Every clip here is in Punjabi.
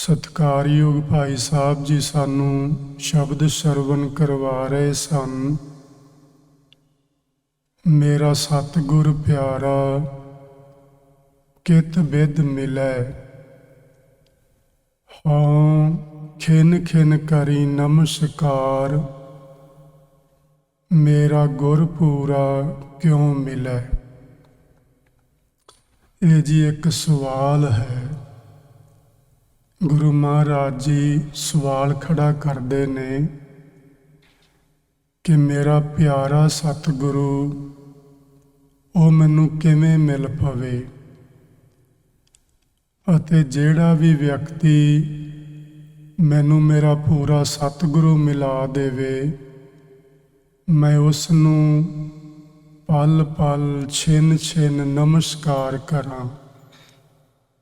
ਸਤਿਕਾਰਯੋਗ ਭਾਈ ਸਾਹਿਬ ਜੀ ਸਾਨੂੰ ਸ਼ਬਦ ਸਰਵਨ ਕਰਵਾ ਰਹੇ ਸਨ। ਮੇਰਾ ਸਤਿਗੁਰ ਪਿਆਰਾ ਕਿਤ ਬਿਦ ਮਿਲੈ, ਹਾਂ ਖਿਨ ਖਿਨ ਕਰੀ ਨਮਸਕਾਰ, ਮੇਰਾ ਗੁਰ ਪੂਰਾ ਕਿਉਂ ਮਿਲੈ। ਇਹ ਜੀ ਇੱਕ ਸਵਾਲ ਹੈ। ਗੁਰੂ ਮਹਾਰਾਜ ਜੀ ਸਵਾਲ ਖੜਾ ਕਰਦੇ ਨੇ ਕਿ ਮੇਰਾ ਪਿਆਰਾ ਸਤਿਗੁਰੂ ਉਹ ਮੈਨੂੰ ਕਿਵੇਂ ਮਿਲ ਪਵੇ, ਅਤੇ ਜਿਹੜਾ ਵੀ ਵਿਅਕਤੀ ਮੈਨੂੰ ਮੇਰਾ ਪੂਰਾ ਸਤਿਗੁਰੂ ਮਿਲਾ ਦੇਵੇ, ਮੈਂ ਉਸ ਨੂੰ ਪਲ ਪਲ ਛਿਨ ਛਿਨ ਨਮਸਕਾਰ ਕਰਾਂ।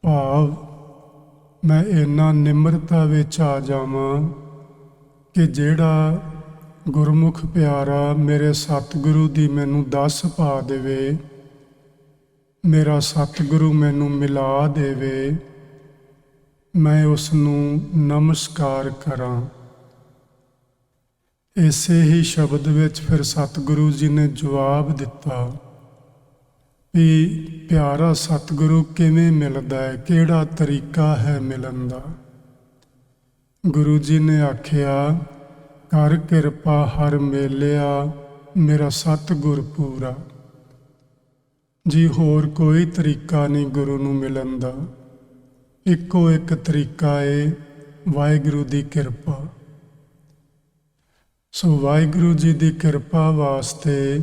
ਭਾਵ ਮੈਂ ਇੰਨਾ ਨਿਮਰਤਾ ਵਿੱਚ ਆ ਜਾਵਾਂ ਕਿ ਜਿਹੜਾ ਗੁਰਮੁਖ ਪਿਆਰਾ ਮੇਰੇ ਸਤਿਗੁਰੂ ਦੀ ਮੈਨੂੰ ਦੱਸ ਪਾ ਦੇਵੇ, ਮੇਰਾ ਸਤਿਗੁਰੂ ਮੈਨੂੰ ਮਿਲਾ ਦੇਵੇ, ਮੈਂ ਉਸ ਨੂੰ ਨਮਸਕਾਰ ਕਰਾਂ। ਇਸੇ ਹੀ ਸ਼ਬਦ ਵਿੱਚ ਫਿਰ ਸਤਿਗੁਰੂ ਜੀ ਨੇ ਜਵਾਬ ਦਿੱਤਾ ਵੀ ਪਿਆਰਾ ਸਤਿਗੁਰੂ ਕਿਵੇਂ ਮਿਲਦਾ ਹੈ, ਕਿਹੜਾ ਤਰੀਕਾ ਹੈ ਮਿਲਣ ਦਾ। ਗੁਰੂ ਜੀ ਨੇ ਆਖਿਆ, ਕਰ ਕਿਰਪਾ ਹਰ ਮੇਲਿਆ ਮੇਰਾ ਸਤਿਗੁਰ ਪੂਰਾ। ਜੀ ਹੋਰ ਕੋਈ ਤਰੀਕਾ ਨਹੀਂ ਗੁਰੂ ਨੂੰ ਮਿਲਣ ਦਾ, ਇੱਕੋ ਇੱਕ ਤਰੀਕਾ ਏ ਵਾਹਿਗੁਰੂ ਦੀ ਕਿਰਪਾ। ਸੋ ਵਾਹਿਗੁਰੂ ਜੀ ਦੀ ਕਿਰਪਾ ਵਾਸਤੇ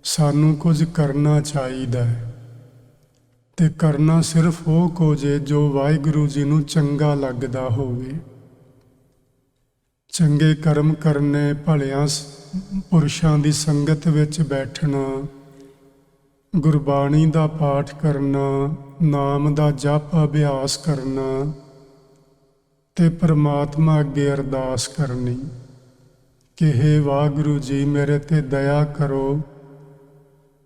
ਸਾਨੂੰ ਕੁਝ ਕਰਨਾ ਚਾਹੀਦਾ ਹੈ, ਤੇ ਕਰਨਾ ਸਿਰਫ ਉਹ ਕੁਝ ਹੈ ਜੋ ਵਾਹਿਗੁਰੂ ਜੀ ਨੂੰ ਚੰਗਾ ਲੱਗਦਾ ਹੋਵੇ। ਚੰਗੇ ਕਰਮ ਕਰਨੇ, ਭਲਿਆਂ ਪੁਰਸ਼ਾਂ ਦੀ ਸੰਗਤ ਵਿੱਚ ਬੈਠਣਾ, ਗੁਰਬਾਣੀ ਦਾ ਪਾਠ ਕਰਨਾ, ਨਾਮ ਦਾ ਜਪ ਅਭਿਆਸ ਕਰਨਾ, ਤੇ ਪਰਮਾਤਮਾ ਅੱਗੇ ਅਰਦਾਸ ਕਰਨੀ ਕਿ ਹੇ ਵਾਹਿਗੁਰੂ ਜੀ ਮੇਰੇ ਤੇ ਦਇਆ ਕਰੋ,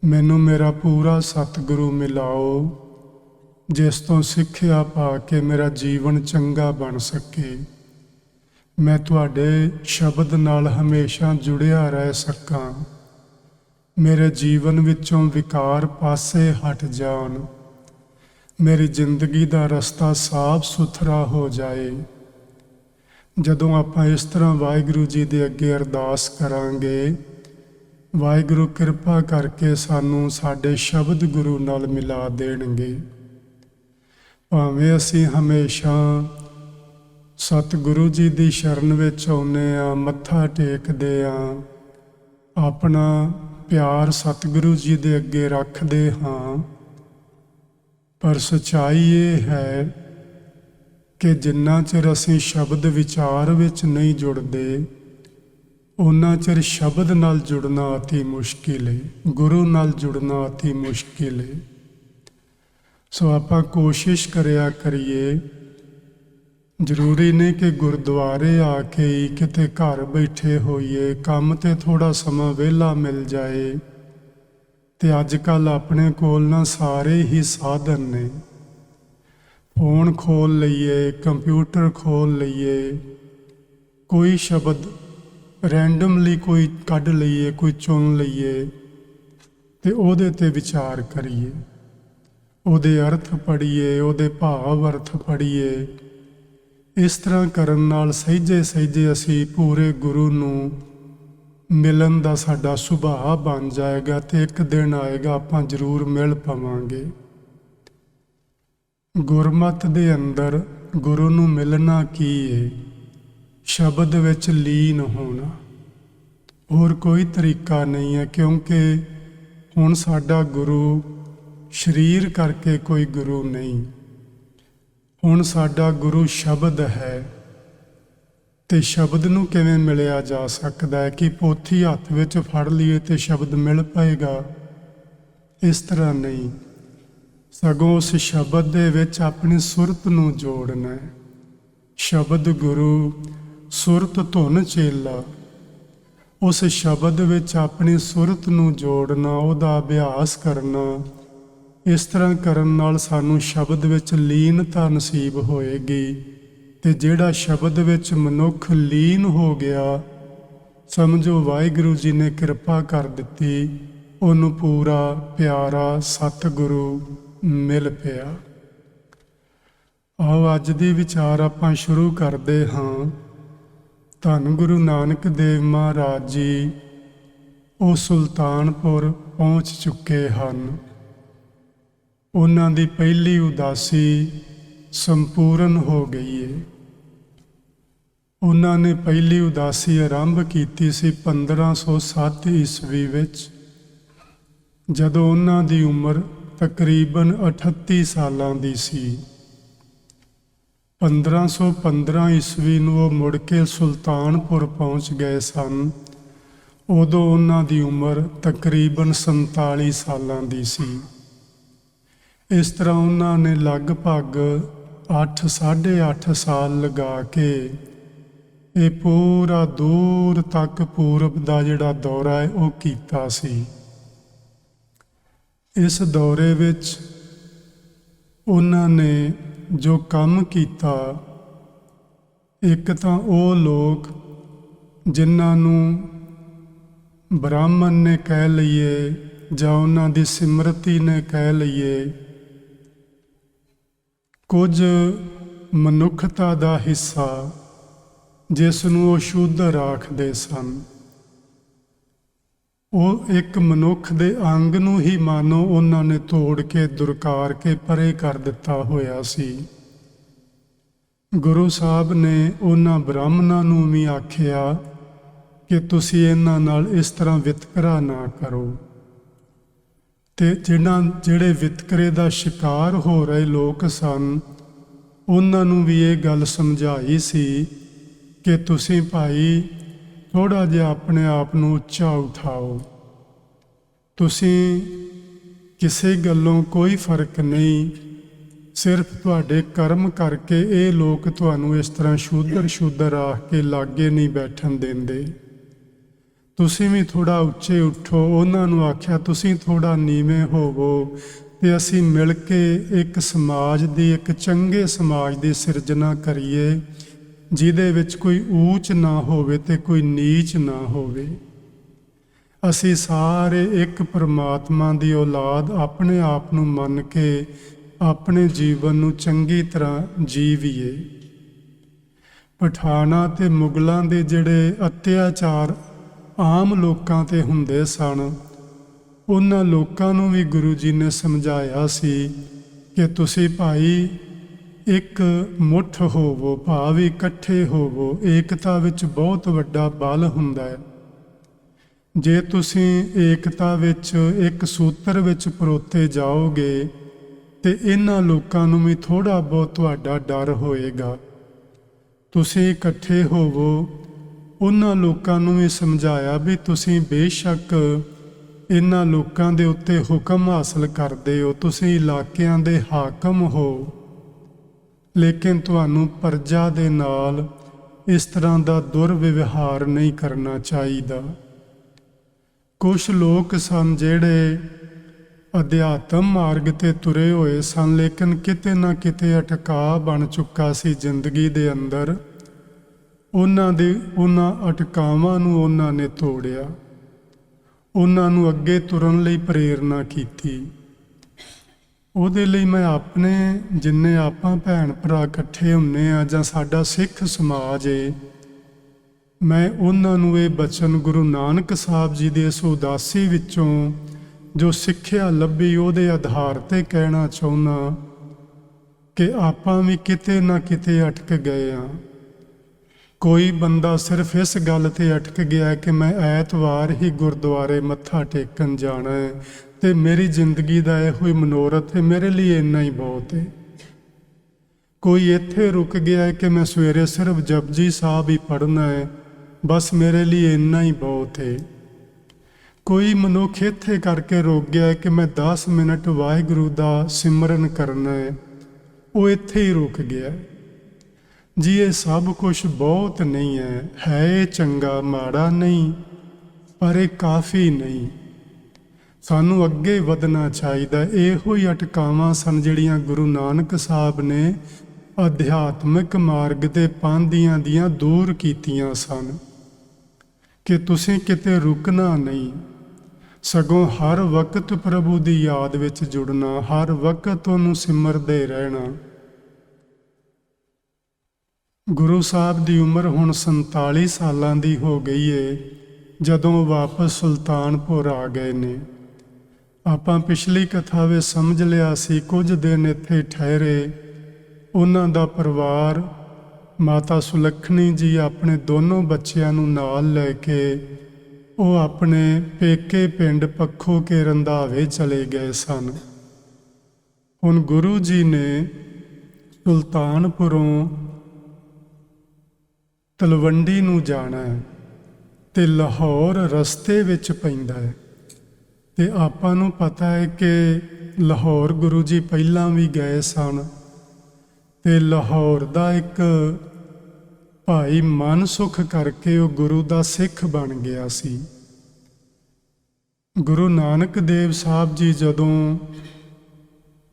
ਮੈਨੂੰ ਮੇਰਾ ਪੂਰਾ ਸਤਿਗੁਰੂ ਮਿਲਾਓ, ਜਿਸ ਤੋਂ ਸਿੱਖਿਆ ਪਾ ਕੇ ਮੇਰਾ ਜੀਵਨ ਚੰਗਾ ਬਣ ਸਕੇ, ਮੈਂ ਤੁਹਾਡੇ ਸ਼ਬਦ ਨਾਲ ਹਮੇਸ਼ਾ ਜੁੜਿਆ ਰਹਿ ਸਕਾਂ, ਮੇਰੇ ਜੀਵਨ ਵਿੱਚੋਂ ਵਿਕਾਰ ਪਾਸੇ ਹਟ ਜਾਣ, ਮੇਰੀ ਜ਼ਿੰਦਗੀ ਦਾ ਰਸਤਾ ਸਾਫ਼ ਸੁਥਰਾ ਹੋ ਜਾਏ। ਜਦੋਂ ਆਪਾਂ ਇਸ ਤਰ੍ਹਾਂ ਵਾਹਿਗੁਰੂ ਜੀ ਦੇ ਅੱਗੇ ਅਰਦਾਸ ਕਰਾਂਗੇ, ਵਾਹਿਗੁਰੂ ਕਿਰਪਾ ਕਰਕੇ ਸਾਨੂੰ ਸਾਡੇ ਸ਼ਬਦ ਗੁਰੂ ਨਾਲ ਮਿਲਾ ਦੇਣਗੇ। ਭਾਵੇਂ ਅਸੀਂ ਹਮੇਸ਼ਾ ਸਤਿਗੁਰੂ ਜੀ ਦੀ ਸ਼ਰਨ ਵਿੱਚ ਆਉਂਦੇ ਹਾਂ, ਮੱਥਾ ਟੇਕਦੇ ਹਾਂ, ਆਪਣਾ ਪਿਆਰ ਸਤਿਗੁਰੂ ਜੀ ਦੇ ਅੱਗੇ ਰੱਖਦੇ ਹਾਂ, ਪਰ ਸੱਚਾਈ ਇਹ ਹੈ ਕਿ ਜਿੰਨਾ ਚਿਰ ਅਸੀਂ ਸ਼ਬਦ ਵਿਚਾਰ ਵਿੱਚ ਨਹੀਂ ਜੁੜਦੇ, ਉਹਨਾਂ ਚਿਰ ਸ਼ਬਦ ਨਾਲ ਜੁੜਨਾ ਅਤੀ ਮੁਸ਼ਕਿਲ ਹੈ, ਗੁਰੂ ਨਾਲ ਜੁੜਨਾ ਅਤੀ ਮੁਸ਼ਕਿਲ ਹੈ। ਸੋ ਆਪਾਂ ਕੋਸ਼ਿਸ਼ ਕਰਿਆ ਕਰੀਏ। ਜ਼ਰੂਰੀ ਨਹੀਂ ਕਿ ਗੁਰਦੁਆਰੇ ਆ ਕੇ ਹੀ ਕਿਤੇ ਘਰ ਬੈਠੇ ਹੋਈਏ, ਕੰਮ ਤੇ ਥੋੜਾ ਸਮਾਂ ਵਿਹਲਾ ਮਿਲ ਜਾਏ। ਤੇ ਅੱਜ ਕੱਲ੍ਹ ਆਪਣੇ ਕੋਲ ਨਾ ਸਾਰੇ ਹੀ ਸਾਧਨ ਨੇ, ਫੋਨ ਖੋਲ ਲਈਏ, ਕੰਪਿਊਟਰ ਖੋਲ ਲਈਏ, ਕੋਈ ਸ਼ਬਦ ਰੈਂਡਮਲੀ ਕੋਈ ਕੱਢ ਲਈਏ, ਕੋਈ ਚੁਣ ਲਈਏ, ਤੇ ਉਹਦੇ ਤੇ ਵਿਚਾਰ ਕਰੀਏ, ਉਹਦੇ ਅਰਥ ਪੜ੍ਹੀਏ, ਉਹਦੇ ਭਾਵ ਅਰਥ ਪੜ੍ਹੀਏ। ਇਸ ਤਰ੍ਹਾਂ ਕਰਨ ਨਾਲ ਸਹਿਜੇ ਸਹਿਜੇ ਅਸੀਂ ਪੂਰੇ ਗੁਰੂ ਨੂੰ ਮਿਲਣ ਦਾ ਸਾਡਾ ਸੁਭਾਅ ਬਣ ਜਾਏਗਾ, ਤੇ ਇੱਕ ਦਿਨ ਆਏਗਾ ਆਪਾਂ ਜ਼ਰੂਰ ਮਿਲ ਪਵਾਂਗੇ। ਗੁਰਮਤਿ ਦੇ ਅੰਦਰ ਗੁਰੂ ਨੂੰ ਮਿਲਣਾ ਕੀ ਹੈ? ਸ਼ਬਦ ਵਿੱਚ ਲੀਨ ਹੋਣਾ, ਹੋਰ ਕੋਈ ਤਰੀਕਾ ਨਹੀਂ ਹੈ। ਕਿਉਂਕਿ ਹੁਣ ਸਾਡਾ ਗੁਰੂ ਸਰੀਰ ਕਰਕੇ ਕੋਈ ਗੁਰੂ ਨਹੀਂ, ਹੁਣ ਸਾਡਾ ਗੁਰੂ ਸ਼ਬਦ ਹੈ। ਤੇ ਸ਼ਬਦ ਨੂੰ ਕਿਵੇਂ ਮਿਲਿਆ ਜਾ ਸਕਦਾ ਹੈ ਕਿ ਪੋਥੀ ਹੱਥ ਵਿੱਚ ਫੜ ਲਈਏ ਤੇ ਸ਼ਬਦ ਮਿਲ ਪਏਗਾ? ਇਸ ਤਰ੍ਹਾਂ ਨਹੀਂ, ਸਗੋਂ ਉਸ ਸ਼ਬਦ ਦੇ ਵਿੱਚ ਆਪਣੀ ਸੁਰਤ ਨੂੰ ਜੋੜਨਾ ਹੈ। ਸ਼ਬਦ ਗੁਰੂ, ਸੁਰਤ ਧੁਨ ਚੇਲਾ। ਉਸ ਸ਼ਬਦ ਵਿੱਚ ਆਪਣੀ ਸੁਰਤ ਨੂੰ ਜੋੜਨਾ, ਉਹਦਾ ਅਭਿਆਸ ਕਰਨਾ, ਇਸ ਤਰ੍ਹਾਂ ਕਰਨ ਨਾਲ ਸਾਨੂੰ ਸ਼ਬਦ ਵਿੱਚ ਲੀਨਤਾ ਨਸੀਬ ਹੋਏਗੀ, ਤੇ ਜਿਹੜਾ ਸ਼ਬਦ ਵਿੱਚ ਮਨੁੱਖ ਲੀਨ ਹੋ ਗਿਆ, ਸਮਝੋ ਵਾਹਿਗੁਰੂ ਜੀ ਨੇ ਕਿਰਪਾ ਕਰ ਦਿੱਤੀ, ਉਹਨੂੰ ਪੂਰਾ ਪਿਆਰਾ ਸਤਿਗੁਰੂ ਮਿਲ ਪਿਆ। ਆਓ ਅੱਜ ਦੀ ਵਿਚਾਰ ਆਪਾਂ ਸ਼ੁਰੂ ਕਰਦੇ ਹਾਂ। ਧੰਨ ਗੁਰੂ ਨਾਨਕ ਦੇਵ ਮਹਾਰਾਜ ਜੀ ਉਹ ਸੁਲਤਾਨਪੁਰ ਪਹੁੰਚ ਚੁੱਕੇ ਹਨ। ਉਹਨਾਂ ਦੀ ਪਹਿਲੀ ਉਦਾਸੀ ਸੰਪੂਰਨ ਹੋ ਗਈ ਹੈ। ਉਹਨਾਂ ਨੇ ਪਹਿਲੀ ਉਦਾਸੀ ਆਰੰਭ ਕੀਤੀ ਸੀ 1507 ਈਸਵੀ ਵਿੱਚ, ਜਦੋਂ ਉਹਨਾਂ ਦੀ ਉਮਰ ਤਕਰੀਬਨ 38 ਸਾਲਾਂ ਦੀ ਸੀ। 1515 ਈਸਵੀ ਨੂੰ ਉਹ ਮੁੜ ਕੇ ਸੁਲਤਾਨਪੁਰ ਪਹੁੰਚ ਗਏ ਸਨ। ਉਦੋਂ ਉਹਨਾਂ ਦੀ ਉਮਰ ਤਕਰੀਬਨ 47 ਸਾਲਾਂ ਦੀ ਸੀ। ਇਸ ਤਰ੍ਹਾਂ ਉਹਨਾਂ ਨੇ ਲਗਭਗ 8-8.5 ਸਾਲ ਲਗਾ ਕੇ ਇਹ ਪੂਰਾ ਦੂਰ ਤੱਕ ਪੂਰਬ ਦਾ ਜਿਹੜਾ ਦੌਰਾ ਹੈ ਉਹ ਕੀਤਾ ਸੀ। ਇਸ ਦੌਰੇ ਵਿੱਚ ਉਹਨਾਂ ਨੇ ਜੋ ਕੰਮ ਕੀਤਾ, ਇੱਕ ਤਾਂ ਉਹ ਲੋਕ ਜਿਨ੍ਹਾਂ ਨੂੰ ਬ੍ਰਾਹਮਣ ਨੇ ਕਹਿ ਲਈਏ ਜਾਂ ਉਹਨਾਂ ਦੀ ਸਿਮਰਤੀ ਨੇ ਕਹਿ ਲਈਏ, ਕੁਝ ਮਨੁੱਖਤਾ ਦਾ ਹਿੱਸਾ ਜਿਸ ਨੂੰ ਉਹ ਸ਼ੂਦਰ ਆਖਦੇ ਸਨ, ਉਹ ਇੱਕ ਮਨੁੱਖ ਦੇ ਅੰਗ ਨੂੰ ਹੀ ਮਾਨੋ ਉਹਨਾਂ ਨੇ ਤੋੜ ਕੇ ਦੁਰਕਾਰ ਕੇ ਪਰੇ ਕਰ ਦਿੱਤਾ ਹੋਇਆ ਸੀ। ਗੁਰੂ ਸਾਹਿਬ ਨੇ ਉਹਨਾਂ ਬ੍ਰਾਹਮਣਾਂ ਨੂੰ ਵੀ ਆਖਿਆ ਕਿ ਤੁਸੀਂ ਇਹਨਾਂ ਨਾਲ ਇਸ ਤਰ੍ਹਾਂ ਵਿਤਕਰਾ ਨਾ ਕਰੋ। ਤੇ ਜਿਹੜੇ ਵਿਤਕਰੇ ਦਾ ਸ਼ਿਕਾਰ ਹੋ ਰਹੇ ਲੋਕ ਸਨ, ਉਹਨਾਂ ਨੂੰ ਵੀ ਇਹ ਗੱਲ ਸਮਝਾਈ ਸੀ ਕਿ ਤੁਸੀਂ ਭਾਈ ਥੋੜ੍ਹਾ ਜਿਹਾ ਆਪਣੇ ਆਪ ਨੂੰ ਉੱਚਾ ਉਠਾਓ। ਤੁਸੀਂ ਕਿਸੇ ਗੱਲੋਂ ਕੋਈ ਫਰਕ ਨਹੀਂ, ਸਿਰਫ ਤੁਹਾਡੇ ਕਰਮ ਕਰਕੇ ਇਹ ਲੋਕ ਤੁਹਾਨੂੰ ਇਸ ਤਰ੍ਹਾਂ ਸ਼ੂਦਰ ਆਖ ਕੇ ਲਾਗੇ ਨਹੀਂ ਬੈਠਣ ਦਿੰਦੇ। ਤੁਸੀਂ ਵੀ ਥੋੜ੍ਹਾ ਉੱਚੇ ਉੱਠੋ। ਉਹਨਾਂ ਨੂੰ ਆਖਿਆ ਤੁਸੀਂ ਥੋੜ੍ਹਾ ਨੀਵੇਂ ਹੋਵੋ ਤੇ ਅਸੀਂ ਮਿਲ ਕੇ ਇੱਕ ਸਮਾਜ ਦੀ, ਇੱਕ ਚੰਗੇ ਸਮਾਜ ਦੀ ਸਿਰਜਣਾ ਕਰੀਏ, ਜਿਹਦੇ ਵਿੱਚ ਕੋਈ ਊਚ ਨਾ ਹੋਵੇ ਤੇ ਕੋਈ ਨੀਚ ਨਾ ਹੋਵੇ। ਅਸੀਂ ਸਾਰੇ ਇੱਕ ਪਰਮਾਤਮਾ ਦੀ ਔਲਾਦ ਆਪਣੇ ਆਪ ਨੂੰ ਮੰਨ ਕੇ ਆਪਣੇ ਜੀਵਨ ਨੂੰ ਚੰਗੀ ਤਰ੍ਹਾਂ ਜੀਵੀਏ। ਪਠਾਨਾਂ ਤੇ ਮੁਗਲਾਂ ਦੇ ਜਿਹੜੇ ਅਤਿਆਚਾਰ ਆਮ ਲੋਕਾਂ ਤੇ ਹੁੰਦੇ ਸਨ, ਉਹਨਾਂ ਲੋਕਾਂ ਨੂੰ ਵੀ ਗੁਰੂ ਜੀ ਨੇ ਸਮਝਾਇਆ ਸੀ ਕਿ ਤੁਸੀਂ ਭਾਈ ਇੱਕ ਮੁੱਠ ਹੋਵੋ, ਭਾਵ ਇਕੱਠੇ ਹੋਵੋ। ਏਕਤਾ ਵਿੱਚ ਬਹੁਤ ਵੱਡਾ ਬਲ ਹੁੰਦਾ ਹੈ। ਜੇ ਤੁਸੀਂ ਏਕਤਾ ਵਿੱਚ ਇੱਕ ਸੂਤਰ ਵਿੱਚ ਪਰੋਤੇ ਜਾਓਗੇ ਤੇ ਇਹਨਾਂ ਲੋਕਾਂ ਨੂੰ ਵੀ ਥੋੜ੍ਹਾ ਬਹੁਤ ਤੁਹਾਡਾ ਡਰ ਹੋਏਗਾ। ਤੁਸੀਂ ਇਕੱਠੇ ਹੋਵੋ। ਉਹਨਾਂ ਲੋਕਾਂ ਨੂੰ ਵੀ ਸਮਝਾਇਆ ਵੀ ਤੁਸੀਂ ਬੇਸ਼ੱਕ ਇਹਨਾਂ ਲੋਕਾਂ ਦੇ ਉੱਤੇ ਹੁਕਮ ਹਾਸਲ ਕਰਦੇ ਹੋ, ਤੁਸੀਂ ਇਲਾਕਿਆਂ ਦੇ ਹਾਕਮ ਹੋ, ਲੇਕਿਨ ਤੁਹਾਨੂੰ ਪਰਜਾ ਦੇ ਨਾਲ ਇਸ ਤਰ੍ਹਾਂ ਦਾ ਦੁਰਵਿਵਹਾਰ ਨਹੀਂ ਕਰਨਾ ਚਾਹੀਦਾ। ਕੁਝ ਲੋਕ ਸਨ ਜਿਹੜੇ ਅਧਿਆਤਮ ਮਾਰਗ ਤੇ ਤੁਰੇ ਹੋਏ ਸਨ, ਲੇਕਿਨ ਕਿਤੇ ਨਾ ਕਿਤੇ ਅਟਕਾ ਬਣ ਚੁੱਕਾ ਸੀ ਜ਼ਿੰਦਗੀ ਦੇ ਅੰਦਰ। ਉਹਨਾਂ ਅਟਕਾਵਾਂ ਨੂੰ ਉਹਨਾਂ ਨੇ ਤੋੜਿਆ, ਉਹਨਾਂ ਨੂੰ ਅੱਗੇ ਤੁਰਨ ਲਈ ਪ੍ਰੇਰਨਾ ਕੀਤੀ। ਉਹਦੇ ਲਈ ਮੈਂ ਆਪਣੇ ਜਿੰਨੇ ਆਪਾਂ ਭੈਣ ਭਰਾ ਇਕੱਠੇ ਹੁੰਦੇ ਆ ਜਾਂ ਸਾਡਾ ਸਿੱਖ ਸਮਾਜ ਏ, ਮੈਂ ਉਹਨਾਂ ਨੂੰ ਇਹ ਬਚਨ ਗੁਰੂ ਨਾਨਕ ਸਾਹਿਬ ਜੀ ਦੇ ਇਸ ਉਦਾਸੀ ਵਿੱਚੋਂ ਜੋ ਸਿੱਖਿਆ ਲੱਭੀ, ਉਹਦੇ ਆਧਾਰ ਤੇ ਕਹਿਣਾ ਚਾਹੁੰਦਾ ਕਿ ਆਪਾਂ ਵੀ ਕਿਤੇ ਨਾ ਕਿਤੇ ਅਟਕ ਗਏ ਆ। ਕੋਈ ਬੰਦਾ ਸਿਰਫ ਇਸ ਗੱਲ ਤੇ ਅਟਕ ਗਿਆ ਕਿ ਮੈਂ ਐਤਵਾਰ ਹੀ ਗੁਰਦੁਆਰੇ ਮੱਥਾ ਟੇਕਣ ਜਾਣਾ ਹੈ ਤੇ ਮੇਰੀ ਜ਼ਿੰਦਗੀ ਦਾ ਇਹੋ ਹੀ ਮਨੋਰਥ ਹੈ, ਮੇਰੇ ਲਈ ਇੰਨਾ ਹੀ ਬਹੁਤ ਹੈ। ਕੋਈ ਇੱਥੇ ਰੁਕ ਗਿਆ ਹੈ ਕਿ ਮੈਂ ਸਵੇਰੇ ਸਿਰਫ ਜਪਜੀ ਸਾਹਿਬ ਹੀ ਪੜ੍ਹਨਾ ਹੈ, ਬਸ ਮੇਰੇ ਲਈ ਇੰਨਾ ਹੀ ਬਹੁਤ ਹੈ। ਕੋਈ ਮਨੁੱਖ ਇੱਥੇ ਕਰਕੇ ਰੁਕ ਗਿਆ ਹੈ ਕਿ ਮੈਂ 10 ਮਿੰਟ ਵਾਹਿਗੁਰੂ ਦਾ ਸਿਮਰਨ ਕਰਨਾ ਹੈ, ਉਹ ਇੱਥੇ ਹੀ ਰੁਕ ਗਿਆ। ਜੀ ਇਹ ਸਭ ਕੁਝ ਬਹੁਤ ਨਹੀਂ ਹੈ ਇਹ ਚੰਗਾ ਮਾੜਾ ਨਹੀਂ, ਪਰ ਇਹ ਕਾਫੀ ਨਹੀਂ। ਸਾਨੂੰ ਅੱਗੇ ਵਧਣਾ ਚਾਹੀਦਾ। ਇਹੋ ਹੀ ਅਟਕਾਵਾਂ ਸਨ ਜਿਹੜੀਆਂ ਗੁਰੂ ਨਾਨਕ ਸਾਹਿਬ ਨੇ ਅਧਿਆਤਮਿਕ ਮਾਰਗ ਤੇ ਪਾਂਧੀਆਂ ਦੀਆਂ ਦੂਰ ਕੀਤੀਆਂ ਸਨ ਕਿ ਤੁਸੀਂ ਕਿਤੇ ਰੁਕਣਾ ਨਹੀਂ, ਸਗੋਂ ਹਰ ਵਕਤ ਪ੍ਰਭੂ ਦੀ ਯਾਦ ਵਿੱਚ ਜੁੜਨਾ, ਹਰ ਵਕਤ ਉਹਨੂੰ ਸਿਮਰਦੇ ਰਹਿਣਾ। ਗੁਰੂ ਸਾਹਿਬ ਦੀ ਉਮਰ ਹੁਣ 47 ਸਾਲਾਂ ਦੀ ਹੋ ਗਈ ਏ ਜਦੋਂ ਵਾਪਸ ਸੁਲਤਾਨਪੁਰ ਆ ਗਏ ਨੇ। ਆਪਾਂ ਪਿਛਲੀ ਕਥਾ ਵਿੱਚ ਸਮਝ ਲਿਆ ਸੀ, ਕੁਝ ਦਿਨ ਇੱਥੇ ਠਹਿਰੇ। ਉਹਨਾਂ ਦਾ ਪਰਿਵਾਰ, ਮਾਤਾ ਸੁਲੱਖਣੀ ਜੀ ਆਪਣੇ ਦੋਨੋਂ ਬੱਚਿਆਂ ਨੂੰ ਨਾਲ ਲੈ ਕੇ ਉਹ ਆਪਣੇ ਪੇਕੇ ਪਿੰਡ ਪੱਖੋ ਕੇ ਰੰਧਾਵੇ ਚਲੇ ਗਏ ਸਨ। ਹੁਣ ਗੁਰੂ ਜੀ ਨੇ ਸੁਲਤਾਨਪੁਰੋਂ ਤਲਵੰਡੀ ਨੂੰ ਜਾਣਾ ਹੈ ਤੇ ਲਾਹੌਰ ਰਸਤੇ ਵਿੱਚ ਪੈਂਦਾ ਹੈ। ਤੇ ਆਪਾਂ ਨੂੰ ਪਤਾ ਹੈ ਕਿ ਲਾਹੌਰ ਗੁਰੂ ਜੀ ਪਹਿਲਾਂ ਵੀ ਗਏ ਸਨ ਤੇ ਲਾਹੌਰ ਦਾ ਇੱਕ ਭਾਈ ਮਨਸੁਖ ਕਰਕੇ ਉਹ ਗੁਰੂ ਦਾ ਸਿੱਖ ਬਣ ਗਿਆ ਸੀ। ਗੁਰੂ ਨਾਨਕ ਦੇਵ ਸਾਹਿਬ ਜੀ ਜਦੋਂ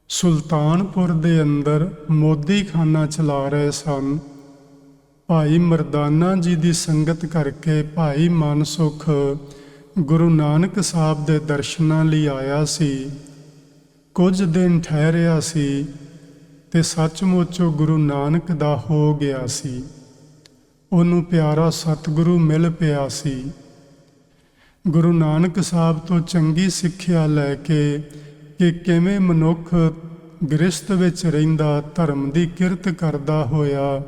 ਸੁਲਤਾਨਪੁਰ ਦੇ ਅੰਦਰ ਮੋਦੀਖਾਨਾ ਚਲਾ ਰਹੇ ਸਨ, ਭਾਈ ਮਰਦਾਨਾ ਜੀ ਦੀ ਸੰਗਤ ਕਰਕੇ ਭਾਈ ਮਨਸੁਖ ਗੁਰੂ ਨਾਨਕ ਸਾਹਿਬ ਦੇ ਦਰਸ਼ਨਾਂ ਲਈ ਆਇਆ ਸੀ। ਕੁਝ ਦਿਨ ਠਹਿਰਿਆ ਸੀ ਤੇ ਸੱਚਮੁੱਚ ਉਹ ਗੁਰੂ ਨਾਨਕ ਦਾ ਹੋ ਗਿਆ ਸੀ। ਉਹਨੂੰ ਪਿਆਰਾ ਸਤਿਗੁਰੂ ਮਿਲ ਪਿਆ ਸੀ। ਗੁਰੂ ਨਾਨਕ ਸਾਹਿਬ ਤੋਂ ਚੰਗੀ ਸਿੱਖਿਆ ਲੈ ਕੇ ਕਿ ਕਿਵੇਂ ਮਨੁੱਖ ਗ੍ਰਸਥ ਵਿੱਚ ਰਹਿੰਦਾ, ਧਰਮ ਦੀ ਕਿਰਤ ਕਰਦਾ ਹੋਇਆ,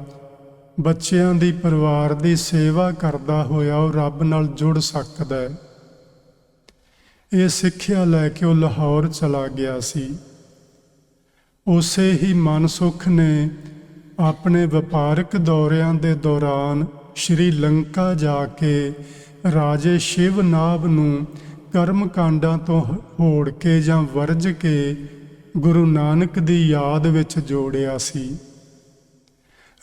ਬੱਚਿਆਂ ਦੀ, ਪਰਿਵਾਰ ਦੀ ਸੇਵਾ ਕਰਦਾ ਹੋਇਆ ਉਹ ਰੱਬ ਨਾਲ ਜੁੜ ਸਕਦਾ ਹੈ। ਇਹ ਸਿੱਖਿਆ ਲੈ ਕੇ ਉਹ ਲਾਹੌਰ ਚਲਾ ਗਿਆ ਸੀ। ਉਸੇ ਹੀ ਮਨਸੁਖ ਨੇ ਆਪਣੇ ਵਪਾਰਕ ਦੌਰਿਆਂ ਦੇ ਦੌਰਾਨ ਸ਼੍ਰੀ ਲੰਕਾ ਜਾ ਕੇ ਰਾਜੇ ਸ਼ਿਵਨਾਭ ਨੂੰ ਕਰਮ ਕਾਂਡਾਂ ਤੋਂ ਹੋੜ ਕੇ ਜਾਂ ਵਰਜ ਕੇ ਗੁਰੂ ਨਾਨਕ ਦੀ ਯਾਦ ਵਿੱਚ ਜੋੜਿਆ ਸੀ।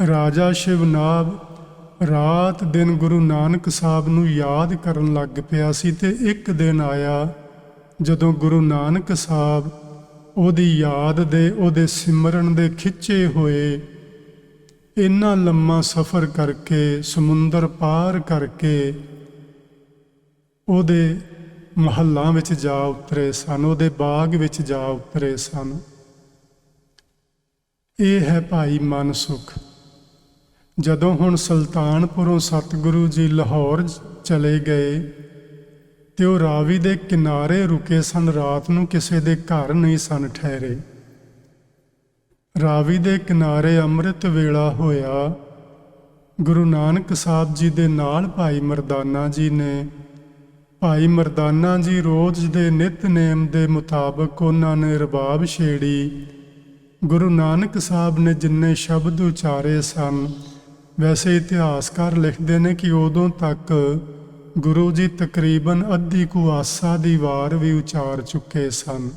ਰਾਜਾ ਸ਼ਿਵਨਾਭ ਰਾਤ ਦਿਨ ਗੁਰੂ ਨਾਨਕ ਸਾਹਿਬ ਨੂੰ ਯਾਦ ਕਰਨ ਲੱਗ ਪਿਆ ਸੀ ਤੇ ਇੱਕ ਦਿਨ ਆਇਆ ਜਦੋਂ ਗੁਰੂ ਨਾਨਕ ਸਾਹਿਬ ਉਹਦੀ ਯਾਦ ਦੇ, ਉਹਦੇ ਸਿਮਰਨ ਦੇ ਖਿੱਚੇ ਹੋਏ ਇੰਨਾ ਲੰਮਾ ਸਫ਼ਰ ਕਰਕੇ, ਸਮੁੰਦਰ ਪਾਰ ਕਰਕੇ ਉਹਦੇ ਮਹੱਲਾਂ ਵਿੱਚ ਜਾ ਉਤਰੇ ਸਨ, ਉਹਦੇ ਬਾਗ ਵਿੱਚ ਜਾ ਉਤਰੇ ਸਨ। ਇਹ ਹੈ ਭਾਈ ਮਨਸੁਖ। ਜਦੋਂ ਹੁਣ ਸੁਲਤਾਨਪੁਰੋਂ ਸਤਿਗੁਰੂ ਜੀ ਲਾਹੌਰ ਚਲੇ ਗਏ ਤੇ ਉਹ ਰਾਵੀ ਦੇ ਕਿਨਾਰੇ ਰੁਕੇ ਸਨ। ਰਾਤ ਨੂੰ ਕਿਸੇ ਦੇ ਘਰ ਨਹੀਂ ਸਨ ਠਹਿਰੇ। ਰਾਵੀ ਦੇ ਕਿਨਾਰੇ ਅੰਮ੍ਰਿਤ ਵੇਲਾ ਹੋਇਆ। ਗੁਰੂ ਨਾਨਕ ਸਾਹਿਬ ਜੀ ਦੇ ਨਾਲ ਭਾਈ ਮਰਦਾਨਾ ਜੀ ਨੇ, ਭਾਈ ਮਰਦਾਨਾ ਜੀ ਰੋਜ਼ ਦੇ ਨਿਤਨੇਮ ਦੇ ਮੁਤਾਬਕ ਉਹਨਾਂ ਨੇ ਰਬਾਬ ਛੇੜੀ। ਗੁਰੂ ਨਾਨਕ ਸਾਹਿਬ ਨੇ ਜਿੰਨੇ ਸ਼ਬਦ ਉਚਾਰੇ ਸਨ, ਵੈਸੇ ਇਤਿਹਾਸਕਾਰ ਲਿਖਦੇ ਨੇ ਕਿ ਉਦੋਂ ਤੱਕ ਗੁਰੂ ਜੀ ਤਕਰੀਬਨ ਅੱਧੀ ਕੁ ਆਸਾ ਦੀ ਵਾਰ ਵੀ ਉਚਾਰ ਚੁੱਕੇ ਸਨ।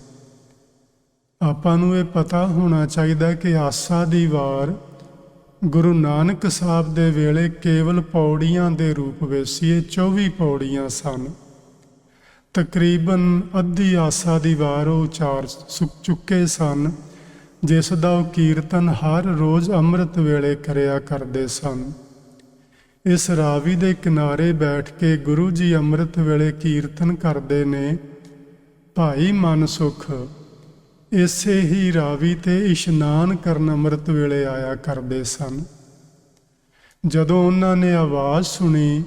ਆਪਾਂ ਨੂੰ ਇਹ ਪਤਾ ਹੋਣਾ ਚਾਹੀਦਾ ਕਿ ਆਸਾ ਦੀ ਵਾਰ ਗੁਰੂ ਨਾਨਕ ਸਾਹਿਬ ਦੇ ਵੇਲੇ ਕੇਵਲ ਪੌੜੀਆਂ ਦੇ ਰੂਪ ਵਿੱਚ ਸੀ। ਇਹ 24 ਪੌੜੀਆਂ ਸਨ। ਤਕਰੀਬਨ ਅੱਧੀ ਆਸਾ ਦੀ ਵਾਰ ਉਹ ਉਚਾਰ ਚੁੱਕੇ ਸਨ, ਜਿਸ ਦਾ ਉਹ ਕੀਰਤਨ ਹਰ ਰੋਜ਼ ਅੰਮ੍ਰਿਤ ਵੇਲੇ ਕਰਿਆ ਕਰਦੇ ਸਨ। ਇਸ ਰਾਵੀ ਦੇ ਕਿਨਾਰੇ ਬੈਠ ਕੇ ਗੁਰੂ ਜੀ ਅੰਮ੍ਰਿਤ ਵੇਲੇ ਕੀਰਤਨ ਕਰਦੇ ਨੇ। ਭਾਈ ਮਨਸੁਖ ਇਸੇ ਹੀ ਰਾਵੀ ਤੇ ਇਸ਼ਨਾਨ ਕਰਨ ਅੰਮ੍ਰਿਤ ਵੇਲੇ ਆਇਆ ਕਰਦੇ ਸਨ। ਜਦੋਂ ਉਹਨਾਂ ਨੇ ਆਵਾਜ਼ ਸੁਣੀ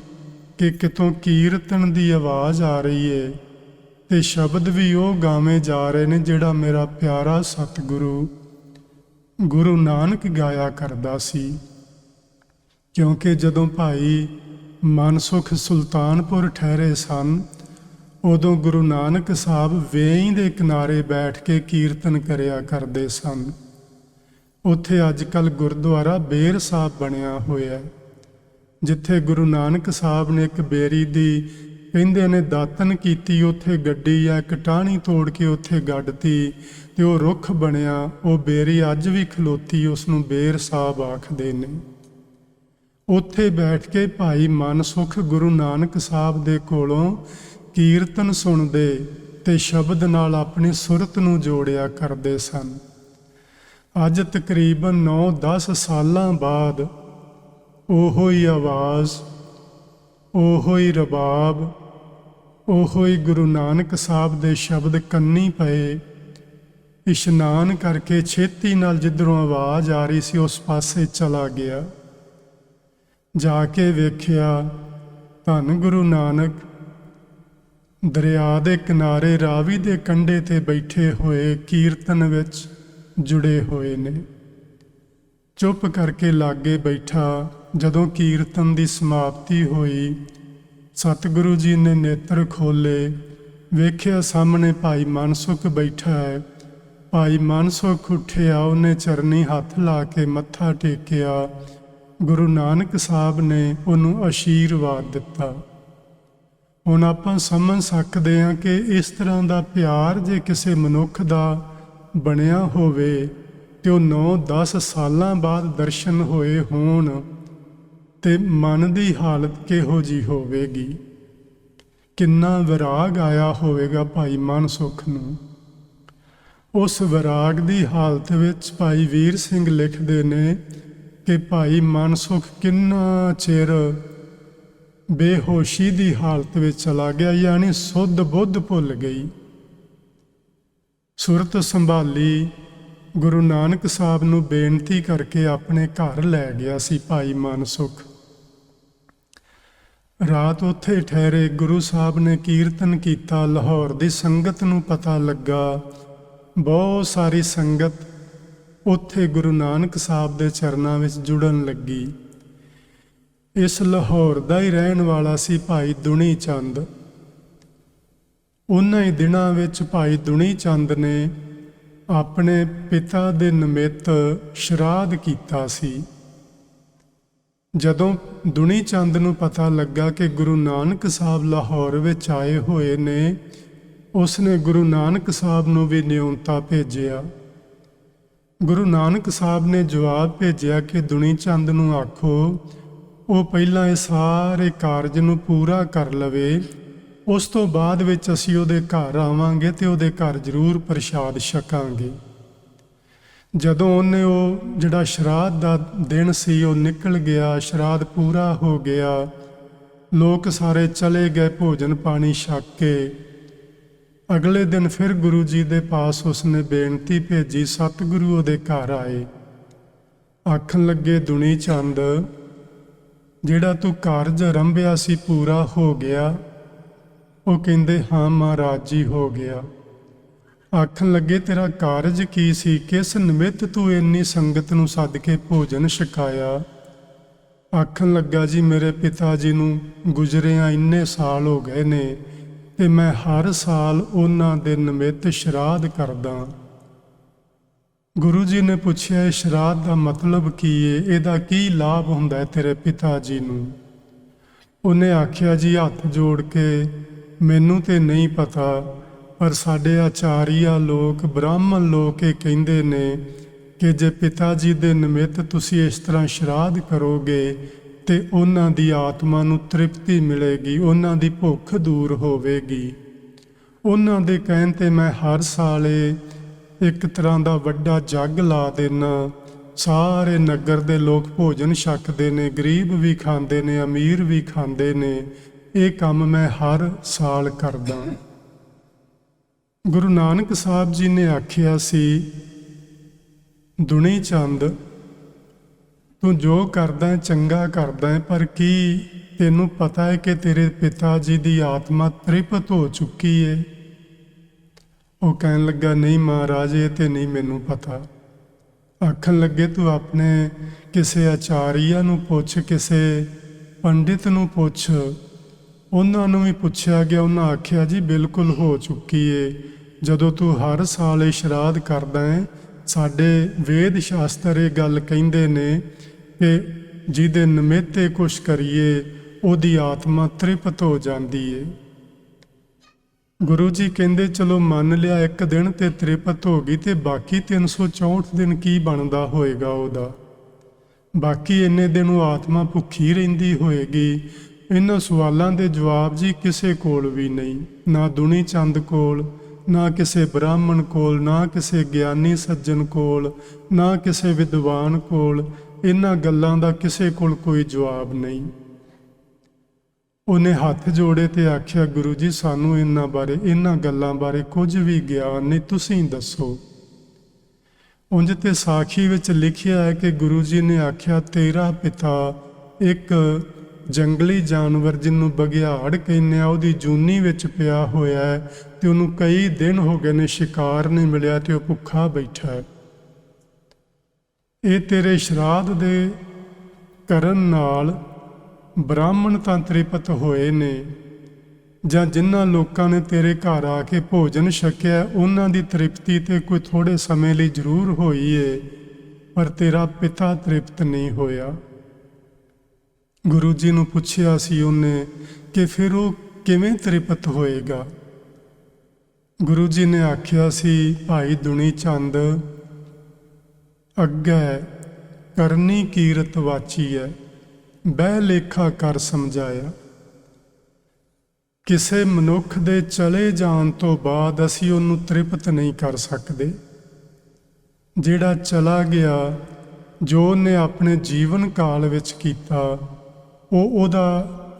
ਕਿ ਕਿਤੋਂ ਕੀਰਤਨ ਦੀ ਆਵਾਜ਼ ਆ ਰਹੀ ਏ ਤੇ ਸ਼ਬਦ ਵੀ ਉਹ ਗਾਵੇਂ ਜਾ ਰਹੇ ਨੇ ਜਿਹੜਾ ਮੇਰਾ ਪਿਆਰਾ ਸਤਿਗੁਰੂ ਗੁਰੂ ਨਾਨਕ ਗਾਇਆ ਕਰਦਾ ਸੀ। ਕਿਉਂਕਿ ਜਦੋਂ ਭਾਈ ਮਨਸੁਖ ਸੁਲਤਾਨਪੁਰ ਠਹਿਰੇ ਸਨ, ਉਦੋਂ ਗੁਰੂ ਨਾਨਕ ਸਾਹਿਬ ਵੇਈਂ ਦੇ ਕਿਨਾਰੇ ਬੈਠ ਕੇ ਕੀਰਤਨ ਕਰਿਆ ਕਰਦੇ ਸਨ। ਉੱਥੇ ਅੱਜ ਕੱਲ੍ਹ ਗੁਰਦੁਆਰਾ ਬੇਰ ਸਾਹਿਬ ਬਣਿਆ ਹੋਇਆ, ਜਿੱਥੇ ਗੁਰੂ ਨਾਨਕ ਸਾਹਿਬ ਨੇ ਇੱਕ ਬੇਰੀ ਦੀ ਕਹਿੰਦੇ ਨੇ ਦਾਤਨ ਕੀਤੀ। ਉੱਥੇ ਗੱਡੀ ਆ ਇੱਕ ਟਾਹਣੀ ਤੋੜ ਕੇ ਉੱਥੇ ਗੱਡਤੀ ਤੇ ਉਹ ਰੁੱਖ ਬਣਿਆ। ਉਹ ਬੇਰੀ ਅੱਜ ਵੀ ਖਲੋਤੀ, ਉਸ ਨੂੰ ਬੇਰ ਸਾਹਿਬ ਆਖਦੇ ਨੇ। ਉੱਥੇ ਬੈਠ ਕੇ ਭਾਈ ਮਨਸੁਖ ਗੁਰੂ ਨਾਨਕ ਸਾਹਿਬ ਦੇ ਕੋਲੋਂ ਕੀਰਤਨ ਸੁਣਦੇ ਤੇ ਸ਼ਬਦ ਨਾਲ ਆਪਣੀ ਸੁਰਤ ਨੂੰ ਜੋੜਿਆ ਕਰਦੇ ਸਨ। ਅੱਜ ਤਕਰੀਬਨ 9-10 ਸਾਲਾਂ ਬਾਅਦ ਉਹੋ ਹੀ ਆਵਾਜ਼, ਉਹੋ ਹੀ ਰਬਾਬ, ਉਹੋ ਹੀ ਗੁਰੂ ਨਾਨਕ ਸਾਹਿਬ ਦੇ ਸ਼ਬਦ ਕੰਨੀ ਪਏ। ਇਸ਼ਨਾਨ ਕਰਕੇ ਛੇਤੀ ਨਾਲ ਜਿੱਧਰੋਂ ਆਵਾਜ਼ ਆ ਰਹੀ ਸੀ ਉਸ ਪਾਸੇ ਚਲਾ ਗਿਆ। ਜਾ ਕੇ ਵੇਖਿਆ ਧੰਨ ਗੁਰੂ ਨਾਨਕ ਦਰਿਆ ਦੇ ਕਿਨਾਰੇ ਰਾਵੀ ਦੇ ਕੰਢੇ ਤੇ ਬੈਠੇ ਹੋਏ ਕੀਰਤਨ ਵਿੱਚ ਜੁੜੇ ਹੋਏ ਨੇ। ਚੁੱਪ ਕਰਕੇ ਲਾਗੇ ਬੈਠਾ। ਜਦੋਂ ਕੀਰਤਨ ਦੀ ਸਮਾਪਤੀ ਹੋਈ, ਸਤਿਗੁਰੂ ਜੀ ਨੇ ਨੇਤਰ ਖੋਲੇ, ਵੇਖਿਆ ਸਾਹਮਣੇ ਭਾਈ ਮਨਸੁਖ ਬੈਠਾ ਹੈ। ਭਾਈ ਮਨਸੁਖ ਉੱਠਿਆ, ਉਹਨੇ ਚਰਨੀ ਹੱਥ ਲਾ ਕੇ ਮੱਥਾ ਟੇਕਿਆ। ਗੁਰੂ ਨਾਨਕ ਸਾਹਿਬ ਨੇ ਉਹਨੂੰ ਆਸ਼ੀਰਵਾਦ ਦਿੱਤਾ। ਹੁਣ ਆਪਾਂ ਸਮਝ ਸਕਦੇ ਹਾਂ ਕਿ ਇਸ ਤਰ੍ਹਾਂ ਦਾ ਪਿਆਰ ਜੇ ਕਿਸੇ ਮਨੁੱਖ ਦਾ ਬਣਿਆ ਹੋਵੇ ਤੇ ਉਹ 9-10 ਸਾਲਾਂ ਬਾਅਦ ਦਰਸ਼ਨ ਹੋਏ ਹੋਣ ਤੇ ਮਨ ਦੀ ਹਾਲਤ ਕਿਹੋ ਜਿਹੀ ਹੋਵੇਗੀ। ਕਿੰਨਾ ਵਿਰਾਗ ਆਇਆ ਹੋਵੇਗਾ ਭਾਈ ਮਨਸੁਖ ਨੂੰ। ਉਸ ਵਿਰਾਗ ਦੀ ਹਾਲਤ ਵਿੱਚ ਭਾਈ ਵੀਰ ਸਿੰਘ ਲਿਖਦੇ ਨੇ ਕਿ ਭਾਈ ਮਨਸੁਖ ਕਿੰਨਾ ਚਿਰ ਬੇਹੋਸ਼ੀ ਦੀ ਹਾਲਤ ਵਿੱਚ ਚਲਾ ਗਿਆ, ਯਾਨੀ ਸੁੱਧ ਬੁੱਧ ਭੁੱਲ ਗਈ। ਸੁਰਤ ਸੰਭਾਲੀ, ਗੁਰੂ ਨਾਨਕ ਸਾਹਿਬ ਨੂੰ ਬੇਨਤੀ ਕਰਕੇ ਆਪਣੇ ਘਰ ਲੈ ਗਿਆ ਸੀ ਭਾਈ ਮਨਸੁਖ। ਰਾਤ ਉੱਥੇ ਠਹਿਰੇ। ਗੁਰੂ ਸਾਹਿਬ ਨੇ ਕੀਰਤਨ ਕੀਤਾ। ਲਾਹੌਰ ਦੀ ਸੰਗਤ ਨੂੰ ਪਤਾ ਲੱਗਾ, ਬਹੁਤ ਸਾਰੀ ਸੰਗਤ ਉੱਥੇ ਗੁਰੂ ਨਾਨਕ ਸਾਹਿਬ ਦੇ ਚਰਨਾਂ ਵਿੱਚ ਜੁੜਨ ਲੱਗੀ। ਇਸ ਲਾਹੌਰ ਦਾ ਹੀ ਰਹਿਣ ਵਾਲਾ ਸੀ ਭਾਈ ਦੁਣੀ ਚੰਦ। ਉਹਨਾਂ ਹੀ ਦਿਨਾਂ ਵਿੱਚ ਭਾਈ ਦੁਣੀ ਚੰਦ ਨੇ ਆਪਣੇ ਪਿਤਾ ਦੇ ਨਿਮਿਤ ਸ਼ਰਾਧ ਕੀਤਾ ਸੀ। ਜਦੋਂ ਦੁਣੀ ਚੰਦ ਨੂੰ ਪਤਾ ਲੱਗਾ ਕਿ ਗੁਰੂ ਨਾਨਕ ਸਾਹਿਬ ਲਾਹੌਰ ਵਿੱਚ ਆਏ ਹੋਏ ਨੇ, ਉਸਨੇ ਗੁਰੂ ਨਾਨਕ ਸਾਹਿਬ ਨੂੰ ਵੀ ਨਿਉਂਤਾ ਭੇਜਿਆ। ਗੁਰੂ ਨਾਨਕ ਸਾਹਿਬ ਨੇ ਜਵਾਬ ਭੇਜਿਆ ਕਿ ਦੁਣੀ ਚੰਦ ਨੂੰ ਆਖੋ ਉਹ ਪਹਿਲਾਂ ਇਹ ਸਾਰੇ ਕਾਰਜ ਨੂੰ ਪੂਰਾ ਕਰ ਲਵੇ, ਉਸ ਤੋਂ ਬਾਅਦ ਵਿੱਚ ਅਸੀਂ ਉਹਦੇ ਘਰ ਆਵਾਂਗੇ ਤੇ ਉਹਦੇ ਘਰ ਜ਼ਰੂਰ ਪ੍ਰਸ਼ਾਦ ਛਕਾਂਗੇ। ਜਦੋਂ ਉਹਨੇ ਉਹ ਜਿਹੜਾ ਸ਼ਰਾਧ ਦਾ ਦਿਨ ਸੀ ਉਹ ਨਿਕਲ ਗਿਆ, ਸ਼ਰਾਧ ਪੂਰਾ ਹੋ ਗਿਆ, ਲੋਕ ਸਾਰੇ ਚਲੇ ਗਏ ਭੋਜਨ ਪਾਣੀ ਛਕ ਕੇ। ਅਗਲੇ ਦਿਨ ਫਿਰ ਗੁਰੂ ਜੀ ਦੇ ਪਾਸ ਉਸਨੇ ਬੇਨਤੀ ਭੇਜੀ। ਸਤਿਗੁਰੂ ਉਹਦੇ ਘਰ ਆਏ, ਆਖਣ ਲੱਗੇ ਦੁਣੀ ਚੰਦ ਜਿਹੜਾ ਤੂੰ ਕਾਰਜ ਆਰੰਭਿਆ ਸੀ ਪੂਰਾ ਹੋ ਗਿਆ? ਉਹ ਕਹਿੰਦੇ ਹਾਂ ਮਹਾਰਾਜ ਜੀ ਹੋ ਗਿਆ। ਆਖਣ ਲੱਗੇ ਤੇਰਾ ਕਾਰਜ ਕੀ ਸੀ? ਕਿਸ ਨਿਮਿਤ ਤੂੰ ਇੰਨੀ ਸੰਗਤ ਨੂੰ ਸੱਦ ਕੇ ਭੋਜਨ ਛਕਾਇਆ? ਆਖਣ ਲੱਗਾ ਜੀ ਮੇਰੇ ਪਿਤਾ ਜੀ ਨੂੰ ਗੁਜ਼ਰਿਆਂ ਇੰਨੇ ਸਾਲ ਹੋ ਗਏ ਨੇ ਤੇ ਮੈਂ ਹਰ ਸਾਲ ਉਹਨਾਂ ਦੇ ਨਿਮਿਤ ਸ਼ਰਾਧ ਕਰਦਾ। ਗੁਰੂ ਜੀ ਨੇ ਪੁੱਛਿਆ ਇਹ ਸ਼ਰਾਧ ਦਾ ਮਤਲਬ ਕੀ ਹੈ, ਇਹਦਾ ਕੀ ਲਾਭ ਹੁੰਦਾ ਹੈ ਤੇਰੇ ਪਿਤਾ ਜੀ ਨੂੰ? ਉਹਨੇ ਆਖਿਆ ਜੀ ਹੱਥ ਜੋੜ ਕੇ ਮੈਨੂੰ ਤੇ ਨਹੀਂ ਪਤਾ, ਪਰ ਸਾਡੇ ਆਚਾਰੀਆ ਲੋਕ ਬ੍ਰਾਹਮਣ ਲੋਕ ਇਹ ਕਹਿੰਦੇ ਨੇ ਕਿ ਜੇ ਪਿਤਾ ਜੀ ਦੇ ਨਿਮਿਤ ਤੁਸੀਂ ਇਸ ਤਰ੍ਹਾਂ ਸ਼ਰਾਧ ਕਰੋਗੇ ਤੇ ਉਹਨਾਂ ਦੀ ਆਤਮਾ ਨੂੰ ਤ੍ਰਿਪਤੀ ਮਿਲੇਗੀ, ਉਹਨਾਂ ਦੀ ਭੁੱਖ ਦੂਰ ਹੋਵੇਗੀ। ਉਹਨਾਂ ਦੇ ਕਹਿਣ ਤੇ ਮੈਂ ਹਰ ਸਾਲ ਇੱਕ ਤਰ੍ਹਾਂ ਦਾ ਵੱਡਾ ਜੱਗ ਲਾ ਦੇਣਾ, ਸਾਰੇ ਨਗਰ ਦੇ ਲੋਕ ਭੋਜਨ ਛਕਦੇ ਨੇ, ਗਰੀਬ ਵੀ ਖਾਂਦੇ ਨੇ, ਅਮੀਰ ਵੀ ਖਾਂਦੇ ਨੇ। ਇਹ ਕੰਮ ਮੈਂ ਹਰ ਸਾਲ ਕਰਦਾ। ਗੁਰੂ ਨਾਨਕ ਸਾਹਿਬ ਜੀ ਨੇ ਆਖਿਆ ਸੀ ਦੁਣੀ ਚੰਦ ਤੂੰ ਜੋ ਕਰਦਾ ਚੰਗਾ ਕਰਦਾ, ਪਰ ਕੀ ਤੈਨੂੰ ਪਤਾ ਹੈ ਕਿ ਤੇਰੇ ਪਿਤਾ ਜੀ ਦੀ ਆਤਮਾ ਤ੍ਰਿਪਤ ਹੋ ਚੁੱਕੀ ਹੈ? ਉਹ ਕਹਿਣ ਲੱਗਾ ਨਹੀਂ ਮਹਾਰਾਜ ਇਹ ਤੇ ਨਹੀਂ ਮੈਨੂੰ ਪਤਾ। ਆਖਣ ਲੱਗੇ ਤੂੰ ਆਪਣੇ ਕਿਸੇ ਆਚਾਰੀਆ ਨੂੰ ਪੁੱਛ, ਕਿਸੇ ਪੰਡਿਤ ਨੂੰ ਪੁੱਛ। ਉਹਨਾਂ ਨੂੰ ਵੀ ਪੁੱਛਿਆ ਗਿਆ, ਉਹਨਾਂ ਆਖਿਆ ਜੀ ਬਿਲਕੁਲ ਹੋ ਚੁੱਕੀ ਏ। ਜਦੋਂ ਤੂੰ ਹਰ ਸਾਲ ਇਹ ਸ਼ਰਾਧ ਕਰਦਾ ਹੈ, ਸਾਡੇ ਵੇਦ ਸ਼ਾਸਤਰ ਇਹ ਗੱਲ ਕਹਿੰਦੇ ਨੇ ਕਿ ਜਿਹਦੇ ਨਿਮਿਤ ਕੁਛ ਕਰੀਏ ਉਹਦੀ ਆਤਮਾ ਤ੍ਰਿਪਤ ਹੋ ਜਾਂਦੀ ਏ। ਗੁਰੂ ਜੀ ਕਹਿੰਦੇ ਚਲੋ ਮੰਨ ਲਿਆ ਇੱਕ ਦਿਨ ਤੇ ਤ੍ਰਿਪਤ ਹੋ ਗਈ, ਤੇ ਬਾਕੀ 364 ਦਿਨ ਕੀ ਬਣਦਾ ਹੋਏਗਾ ਉਹਦਾ? ਬਾਕੀ ਇੰਨੇ ਦਿਨ ਉਹ ਆਤਮਾ ਭੁੱਖੀ ਰਹਿੰਦੀ ਹੋਏਗੀ। ਇਹਨਾਂ ਸਵਾਲਾਂ ਦੇ ਜਵਾਬ ਜੀ ਕਿਸੇ ਕੋਲ ਵੀ ਨਹੀਂ, ਨਾ ਦੁਨੀ ਚੰਦ ਕੋਲ, ਨਾ ਕਿਸੇ ਬ੍ਰਾਹਮਣ ਕੋਲ, ਨਾ ਕਿਸੇ ਗਿਆਨੀ ਸੱਜਣ ਕੋਲ, ਨਾ ਕਿਸੇ ਵਿਦਵਾਨ ਕੋਲ। ਇਹਨਾਂ ਗੱਲਾਂ ਦਾ ਕਿਸੇ ਕੋਲ ਕੋਈ ਜਵਾਬ ਨਹੀਂ। ਉਹਨੇ ਹੱਥ ਜੋੜੇ ਤੇ ਆਖਿਆ, ਗੁਰੂ ਜੀ ਸਾਨੂੰ ਇਹਨਾਂ ਗੱਲਾਂ ਬਾਰੇ ਕੁਝ ਵੀ ਗਿਆਨ ਨਹੀਂ, ਤੁਸੀਂ ਦੱਸੋ। ਉਂਝ ਤੇ ਸਾਖੀ ਵਿੱਚ ਲਿਖਿਆ ਹੈ ਕਿ ਗੁਰੂ ਜੀ ਨੇ ਆਖਿਆ, ਤੇਰਾ ਪਿਤਾ ਇੱਕ ਜੰਗਲੀ ਜਾਨਵਰ ਜਿਹਨੂੰ ਬਘਿਆੜ ਕਹਿੰਦੇ ਆ, ਉਹਦੀ ਜੂਨੀ ਵਿੱਚ ਪਿਆ ਹੋਇਆ ਹੈ ਤੇ ਉਹਨੂੰ ਕਈ ਦਿਨ ਹੋ ਗਏ ਨੇ ਸ਼ਿਕਾਰ ਨਹੀਂ ਮਿਲਿਆ ਤੇ ਉਹ ਭੁੱਖਾ ਬੈਠਾ ਹੈ। ਇਹ ਤੇਰੇ ਸ਼ਰਾਧ ਦੇ ਕਰਨ ਨਾਲ ਬ੍ਰਾਹਮਣ ਤਾਂ ਤ੍ਰਿਪਤ ਹੋਏ ਨੇ, ਜਾਂ ਜਿਨ੍ਹਾਂ ਲੋਕਾਂ ਨੇ ਤੇਰੇ ਘਰ ਆ ਕੇ ਭੋਜਨ ਛਕਿਆ ਉਹਨਾਂ ਦੀ ਤ੍ਰਿਪਤੀ ਤੇ ਕੋਈ ਥੋੜੇ ਸਮੇਂ ਲਈ ਜ਼ਰੂਰ ਹੋਈ ਏ, ਪਰ ਤੇਰਾ ਪਿਤਾ ਤ੍ਰਿਪਤ ਨਹੀਂ ਹੋਇਆ। ਗੁਰੂ ਜੀ ਨੂੰ ਪੁੱਛਿਆ ਸੀ ਉਹਨੇ ਕਿ ਫਿਰ ਉਹ ਕਿਵੇਂ ਤ੍ਰਿਪਤ ਹੋਏਗਾ। ਗੁਰੂ ਜੀ ਨੇ ਆਖਿਆ ਸੀ, ਭਾਈ ਦੁਨੀ ਚੰਦ, ਅੱਗੇ ਕਰਨੀ ਕੀਰਤ ਵਾਚੀ ਹੈ, ਬਹਿ ਲੇਖਾ ਕਰ ਸਮਝਾਇਆ। ਕਿਸੇ ਮਨੁੱਖ ਦੇ ਚਲੇ ਜਾਣ ਤੋਂ ਬਾਅਦ ਅਸੀਂ ਉਹਨੂੰ ਤ੍ਰਿਪਤ ਨਹੀਂ ਕਰ ਸਕਦੇ। ਜਿਹੜਾ ਚਲਾ ਗਿਆ, ਜੋ ਉਹਨੇ ਆਪਣੇ ਜੀਵਨ ਕਾਲ ਵਿੱਚ ਕੀਤਾ, ਉਹਦਾ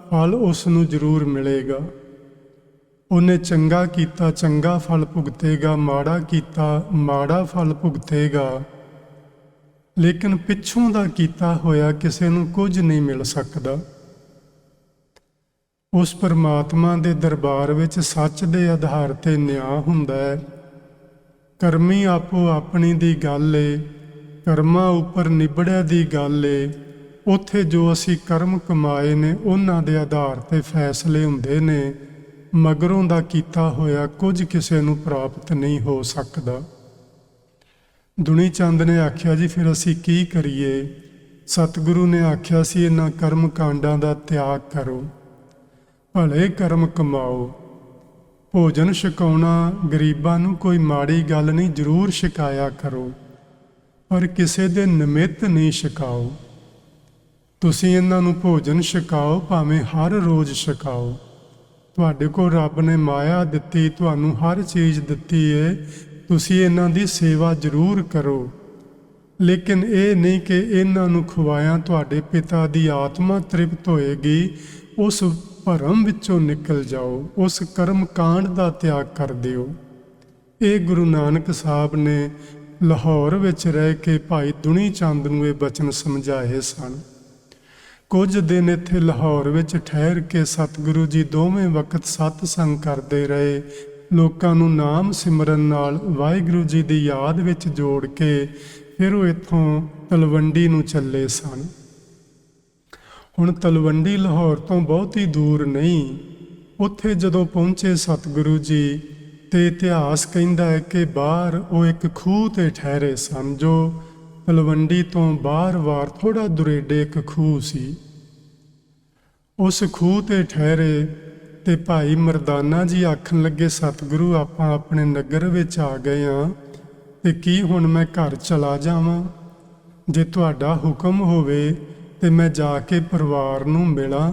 ਫਲ ਉਸ ਨੂੰ ਜ਼ਰੂਰ ਮਿਲੇਗਾ। ਉਹਨੇ ਚੰਗਾ ਕੀਤਾ, ਚੰਗਾ ਫਲ ਭੁਗਤੇਗਾ, ਮਾੜਾ ਕੀਤਾ, ਮਾੜਾ ਫਲ ਭੁਗਤੇਗਾ। ਲੇਕਿਨ ਪਿੱਛੋਂ ਦਾ ਕੀਤਾ ਹੋਇਆ ਕਿਸੇ ਨੂੰ ਕੁਝ ਨਹੀਂ ਮਿਲ ਸਕਦਾ। ਉਸ ਪਰਮਾਤਮਾ ਦੇ ਦਰਬਾਰ ਵਿੱਚ ਸੱਚ ਦੇ ਆਧਾਰ ਤੇ ਨਿਆਂ ਹੁੰਦਾ ਹੈ। ਕਰਮੀ ਆਪੋ ਆਪਣੀ ਦੀ ਗੱਲ ਏ, ਕਰਮਾਂ ਉੱਪਰ ਨਿਬੜਿਆ ਦੀ ਗੱਲ ਏ। ਉੱਥੇ ਜੋ ਅਸੀਂ ਕਰਮ ਕਮਾਏ ਨੇ ਉਹਨਾਂ ਦੇ ਆਧਾਰ ਤੇ ਫੈਸਲੇ ਹੁੰਦੇ ਨੇ। ਮਗਰੋਂ ਦਾ ਕੀਤਾ ਹੋਇਆ ਕੁਝ ਕਿਸੇ ਨੂੰ ਪ੍ਰਾਪਤ ਨਹੀਂ ਹੋ ਸਕਦਾ। ਦੁਨੀ ਚੰਦ ਨੇ ਆਖਿਆ, ਜੀ ਫਿਰ ਅਸੀਂ ਕੀ ਕਰੀਏ। ਸਤਿਗੁਰੂ ਨੇ ਆਖਿਆ ਸੀ, ਇਹਨਾਂ ਕਰਮ ਕਾਂਡਾਂ ਦਾ ਤਿਆਗ ਕਰੋ, ਭਲੇ ਕਰਮ ਕਮਾਓ। ਭੋਜਨ ਛਕਾਉਣਾ ਗਰੀਬਾਂ ਨੂੰ ਕੋਈ ਮਾੜੀ ਗੱਲ ਨਹੀਂ, ਜ਼ਰੂਰ ਛਕਾਇਆ ਕਰੋ, ਪਰ ਕਿਸੇ ਦੇ ਨਿਮਿਤ ਨਹੀਂ ਛਕਾਓ। ਤੁਸੀਂ ਇਹਨਾਂ ਨੂੰ ਭੋਜਨ ਛਕਾਓ, ਭਾਵੇਂ ਹਰ ਰੋਜ਼ ਛਕਾਓ। ਤੁਹਾਡੇ ਕੋਲ ਰੱਬ ਨੇ ਮਾਇਆ ਦਿੱਤੀ, ਤੁਹਾਨੂੰ ਹਰ ਚੀਜ਼ ਦਿੱਤੀ ਏ, ਤੁਸੀਂ ਇਹਨਾਂ ਦੀ ਸੇਵਾ ਜ਼ਰੂਰ ਕਰੋ। ਲੇਕਿਨ ਇਹ ਨਹੀਂ ਕਿ ਇਹਨਾਂ ਨੂੰ ਖਵਾਇਆ ਤੁਹਾਡੇ ਪਿਤਾ ਦੀ ਆਤਮਾ ਤ੍ਰਿਪਤ ਹੋਏਗੀ। ਉਸ ਭਰਮ ਵਿੱਚੋਂ ਨਿਕਲ ਜਾਓ, ਉਸ ਕਰਮ ਕਾਂਡ ਦਾ ਤਿਆਗ ਕਰ ਦਿਓ। ਇਹ ਗੁਰੂ ਨਾਨਕ ਸਾਹਿਬ ਨੇ ਲਾਹੌਰ ਵਿੱਚ ਰਹਿ ਕੇ ਭਾਈ ਦੁਨੀ ਚੰਦ ਨੂੰ ਇਹ ਬਚਨ ਸਮਝਾਏ ਸਨ। ਕੁਝ ਦਿਨ ਇੱਥੇ ਲਾਹੌਰ ਵਿੱਚ ਠਹਿਰ ਕੇ ਸਤਿਗੁਰੂ ਜੀ ਦੋਵੇਂ ਵਕਤ ਸਤਸੰਗ ਕਰਦੇ ਰਹੇ। ਲੋਕਾਂ ਨੂੰ ਨਾਮ ਸਿਮਰਨ ਨਾਲ ਵਾਹਿਗੁਰੂ ਜੀ ਦੀ ਯਾਦ ਵਿੱਚ ਜੋੜ ਕੇ ਫਿਰ ਉਹ ਇੱਥੋਂ ਤਲਵੰਡੀ ਨੂੰ ਚੱਲੇ ਸਨ। ਹੁਣ ਤਲਵੰਡੀ ਲਾਹੌਰ ਤੋਂ ਬਹੁਤੀ ਦੂਰ ਨਹੀਂ। ਉੱਥੇ ਜਦੋਂ ਪਹੁੰਚੇ ਸਤਿਗੁਰੂ ਜੀ, ਤੇ ਇਤਿਹਾਸ ਕਹਿੰਦਾ ਹੈ ਕਿ ਬਾਹਰ ਉਹ ਇੱਕ ਖੂਹ ਤੇ ਠਹਿਰੇ ਸਨ, ਜੋ ਤਲਵੰਡੀ ਤੋਂ ਬਾਹਰ ਥੋੜਾ ਦੁਰੇਡੇ ਇੱਕ ਖੂਹ ਸੀ। ਉਸ ਖੂਹ ਤੇ ਠਹਿਰੇ ਤੇ ਭਾਈ ਮਰਦਾਨਾ ਜੀ ਆਖਣ ਲੱਗੇ, ਸਤਿਗੁਰੂ ਆਪਾਂ ਆਪਣੇ ਨਗਰ ਵਿੱਚ ਆ ਗਏ ਹਾਂ, ਤੇ ਕੀ ਹੁਣ ਮੈਂ ਘਰ ਚਲਾ ਜਾਵਾਂ? ਜੇ ਤੁਹਾਡਾ ਹੁਕਮ ਹੋਵੇ ਤੇ ਮੈਂ ਜਾ ਕੇ ਪਰਿਵਾਰ ਨੂੰ ਮਿਲਾਂ,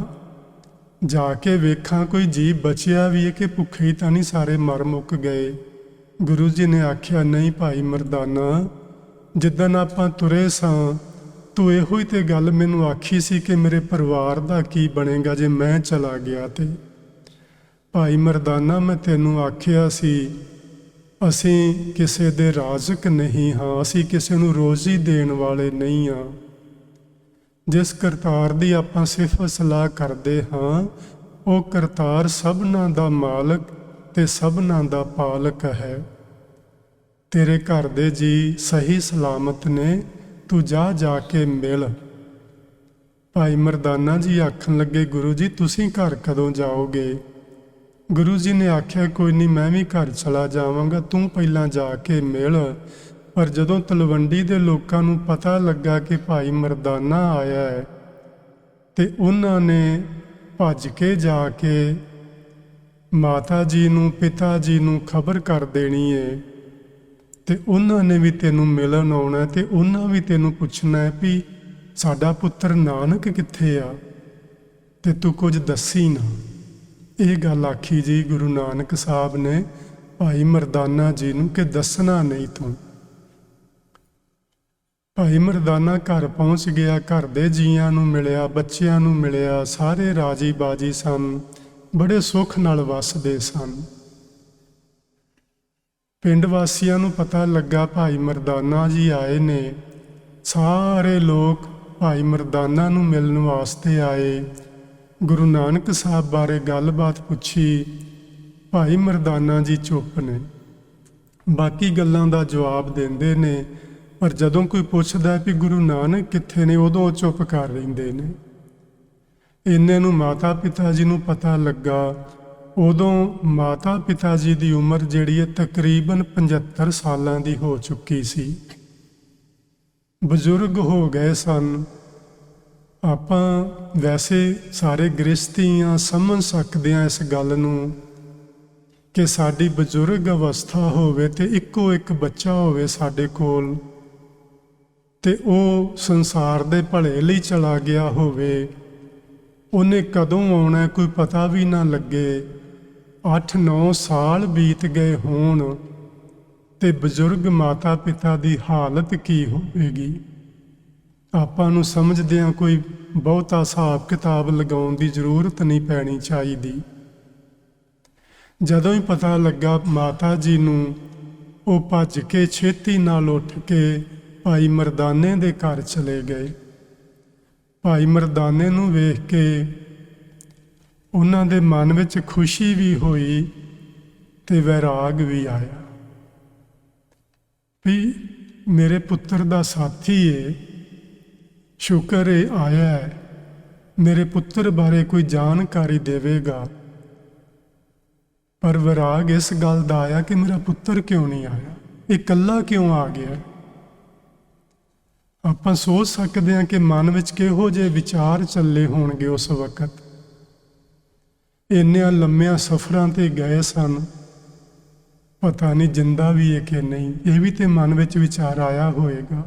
ਜਾ ਕੇ ਵੇਖਾਂ ਕੋਈ ਜੀਵ ਬਚਿਆ ਵੀ ਹੈ ਕਿ ਭੁੱਖੇ ਹੀ ਤਾਂ ਨਹੀਂ ਸਾਰੇ ਮਰ ਮੁੱਕ ਗਏ। ਗੁਰੂ ਜੀ ਨੇ ਆਖਿਆ, ਨਹੀਂ ਭਾਈ ਮਰਦਾਨਾ, ਜਿੱਦਣ ਆਪਾਂ ਤੁਰੇ ਸਾਂ ਤੂੰ ਇਹੋ ਹੀ ਤੇ ਗੱਲ ਮੈਨੂੰ ਆਖੀ ਸੀ ਕਿ ਮੇਰੇ ਪਰਿਵਾਰ ਦਾ ਕੀ ਬਣੇਗਾ ਜੇ ਮੈਂ ਚਲਾ ਗਿਆ ਤੇ। ਭਾਈ ਮਰਦਾਨਾ, ਮੈਂ ਤੈਨੂੰ ਆਖਿਆ ਸੀ ਅਸੀਂ ਕਿਸੇ ਦੇ ਰਾਜ਼ਕ ਨਹੀਂ ਹਾਂ, ਅਸੀਂ ਕਿਸੇ ਨੂੰ ਰੋਜ਼ੀ ਦੇਣ ਵਾਲੇ ਨਹੀਂ ਹਾਂ। ਜਿਸ ਕਰਤਾਰ ਦੀ ਆਪਾਂ ਸਿਫਤ ਸਲਾਹ ਕਰਦੇ ਹਾਂ, ਉਹ ਕਰਤਾਰ ਸਭਨਾਂ ਦਾ ਮਾਲਕ ਤੇ ਸਭਨਾਂ ਦਾ ਪਾਲਕ ਹੈ। ਤੇਰੇ ਘਰ ਦੇ ਜੀ ਸਹੀ ਸਲਾਮਤ ਨੇ, ਤੂੰ ਜਾ ਕੇ ਮਿਲ। ਭਾਈ ਮਰਦਾਨਾ ਜੀ ਆਖਣ ਲੱਗੇ, ਗੁਰੂ ਜੀ ਤੁਸੀਂ ਘਰ ਕਦੋਂ ਜਾਓਗੇ? ਗੁਰੂ ਜੀ ਨੇ ਆਖਿਆ, ਕੋਈ ਨਹੀਂ, ਮੈਂ ਵੀ ਘਰ ਚਲਾ ਜਾਵਾਂਗਾ, ਤੂੰ ਪਹਿਲਾਂ ਜਾ ਕੇ ਮਿਲ। ਪਰ ਜਦੋਂ ਤਲਵੰਡੀ ਦੇ ਲੋਕਾਂ ਨੂੰ ਪਤਾ ਲੱਗਾ ਕਿ ਭਾਈ ਮਰਦਾਨਾ ਆਇਆ ਹੈ, ਤੇ ਉਹਨਾਂ ਨੇ ਭੱਜ ਕੇ ਜਾ ਕੇ ਮਾਤਾ ਜੀ ਨੂੰ, ਪਿਤਾ ਜੀ ਨੂੰ ਖਬਰ ਕਰ ਦੇਣੀ ਹੈ, ਤੇ ਉਹਨਾਂ ਨੇ ਵੀ ਤੈਨੂੰ ਮਿਲਣ ਆਉਣਾ, ਤੇ ਉਹਨਾਂ ਵੀ ਤੈਨੂੰ ਪੁੱਛਣਾ ਹੈ ਵੀ ਸਾਡਾ ਪੁੱਤਰ ਨਾਨਕ ਕਿੱਥੇ ਆ? ਤੇ ਤੂੰ ਕੁਝ ਦੱਸੀ ਨਾ। ਇਹ ਗੱਲ ਆਖੀ ਜੀ ਗੁਰੂ ਨਾਨਕ ਸਾਹਿਬ ਨੇ ਭਾਈ ਮਰਦਾਨਾ ਜੀ ਨੂੰ ਕਿ ਦੱਸਣਾ ਨਹੀਂ ਤੂੰ। ਭਾਈ ਮਰਦਾਨਾ ਘਰ ਪਹੁੰਚ ਗਿਆ, ਘਰ ਦੇ ਜੀਆਂ ਨੂੰ ਮਿਲਿਆ, ਬੱਚਿਆਂ ਨੂੰ ਮਿਲਿਆ, ਸਾਰੇ ਰਾਜੀ ਬਾਜੀ ਸਨ, ਬੜੇ ਸੁੱਖ ਨਾਲ ਵਸਦੇ ਸਨ। ਪਿੰਡ ਵਾਸੀਆਂ ਨੂੰ ਪਤਾ ਲੱਗਾ ਭਾਈ ਮਰਦਾਨਾ ਜੀ ਆਏ ਨੇ। ਸਾਰੇ ਲੋਕ ਭਾਈ ਮਰਦਾਨਾ ਨੂੰ ਮਿਲਣ ਵਾਸਤੇ ਆਏ, ਗੁਰੂ ਨਾਨਕ ਸਾਹਿਬ ਬਾਰੇ ਗੱਲਬਾਤ ਪੁੱਛੀ। ਭਾਈ ਮਰਦਾਨਾ ਜੀ ਚੁੱਪ ਨੇ, ਬਾਕੀ ਗੱਲਾਂ ਦਾ ਜਵਾਬ ਦਿੰਦੇ ਨੇ, ਪਰ ਜਦੋਂ ਕੋਈ ਪੁੱਛਦਾ ਵੀ ਗੁਰੂ ਨਾਨਕ ਕਿੱਥੇ ਨੇ, ਉਦੋਂ ਚੁੱਪ ਕਰ ਰਹਿੰਦੇ ਨੇ। ਇੰਨੇ ਨੂੰ ਮਾਤਾ ਪਿਤਾ ਜੀ ਨੂੰ ਪਤਾ ਲੱਗਾ। ਉਦੋਂ ਮਾਤਾ ਪਿਤਾ ਜੀ ਦੀ ਉਮਰ ਜਿਹੜੀ ਹੈ ਤਕਰੀਬਨ 75 ਸਾਲਾਂ ਦੀ ਹੋ ਚੁੱਕੀ ਸੀ, ਬਜ਼ੁਰਗ ਹੋ ਗਏ ਸਨ। ਆਪਾਂ ਵੈਸੇ ਸਾਰੇ ਗ੍ਰਸਤੀਆਂ ਸਮਝ ਸਕਦੇ ਹਾਂ ਇਸ ਗੱਲ ਨੂੰ ਕਿ ਸਾਡੀ ਬਜ਼ੁਰਗ ਅਵਸਥਾ ਹੋਵੇ ਤੇ ਇੱਕੋ ਇੱਕ ਬੱਚਾ ਹੋਵੇ ਸਾਡੇ ਕੋਲ, ਤੇ ਉਹ ਸੰਸਾਰ ਦੇ ਭਲੇ ਲਈ ਚਲਾ ਗਿਆ ਹੋਵੇ, ਉਹਨੇ ਕਦੋਂ ਆਉਣਾ ਕੋਈ ਪਤਾ ਵੀ ਨਾ ਲੱਗੇ। 8-9 ਸਾਲ ਬੀਤ ਗਏ ਹੋਣ ਤੇ ਬਜ਼ੁਰਗ ਮਾਤਾ ਪਿਤਾ ਦੀ ਹਾਲਤ ਕੀ ਹੋਵੇਗੀ। ਆਪਾਂ ਨੂੰ ਸਮਝਦਿਆਂ ਕੋਈ ਬਹੁਤਾ ਹਿਸਾਬ ਕਿਤਾਬ ਲਗਾਉਣ ਦੀ ਜ਼ਰੂਰਤ ਨਹੀਂ ਪੈਣੀ ਚਾਹੀਦੀ। ਜਦੋਂ ਹੀ ਪਤਾ ਲੱਗਾ ਮਾਤਾ ਜੀ ਨੂੰ, ਉਹ ਭੱਜ ਕੇ ਛੇਤੀ ਨਾਲ ਉੱਠ ਕੇ ਭਾਈ ਮਰਦਾਨੇ ਦੇ ਘਰ ਚਲੇ ਗਏ। ਭਾਈ ਮਰਦਾਨੇ ਨੂੰ ਵੇਖ ਕੇ ਉਹਨਾਂ ਦੇ ਮਨ ਵਿੱਚ ਖੁਸ਼ੀ ਵੀ ਹੋਈ ਤੇ ਵੈਰਾਗ ਵੀ ਆਇਆ ਵੀ ਮੇਰੇ ਪੁੱਤਰ ਦਾ ਸਾਥੀ ਏ, ਸ਼ੁਕਰ ਏ ਆਇਆ ਹੈ, ਮੇਰੇ ਪੁੱਤਰ ਬਾਰੇ ਕੋਈ ਜਾਣਕਾਰੀ ਦੇਵੇਗਾ। ਪਰ ਵੈਰਾਗ ਇਸ ਗੱਲ ਦਾ ਆਇਆ ਕਿ ਮੇਰਾ ਪੁੱਤਰ ਕਿਉਂ ਨਹੀਂ ਆਇਆ, ਇਹ ਇਕੱਲਾ ਕਿਉਂ ਆ ਗਿਆ। ਆਪਾਂ ਸੋਚ ਸਕਦੇ ਹਾਂ ਕਿ ਮਨ ਵਿੱਚ ਕਿਹੋ ਜਿਹੇ ਵਿਚਾਰ ਚੱਲੇ ਹੋਣਗੇ ਉਸ ਵਕਤ। ਇੰਨਿਆਂ ਲੰਮਿਆਂ ਸਫ਼ਰਾਂ ਤੇ ਗਏ ਸਨ, ਪਤਾ ਨਹੀਂ ਜਿੰਦਾ ਵੀ ਹੈ ਕਿ ਨਹੀਂ, ਇਹ ਵੀ ਤੇ ਮਨ ਵਿੱਚ ਵਿਚਾਰ ਆਇਆ ਹੋਏਗਾ।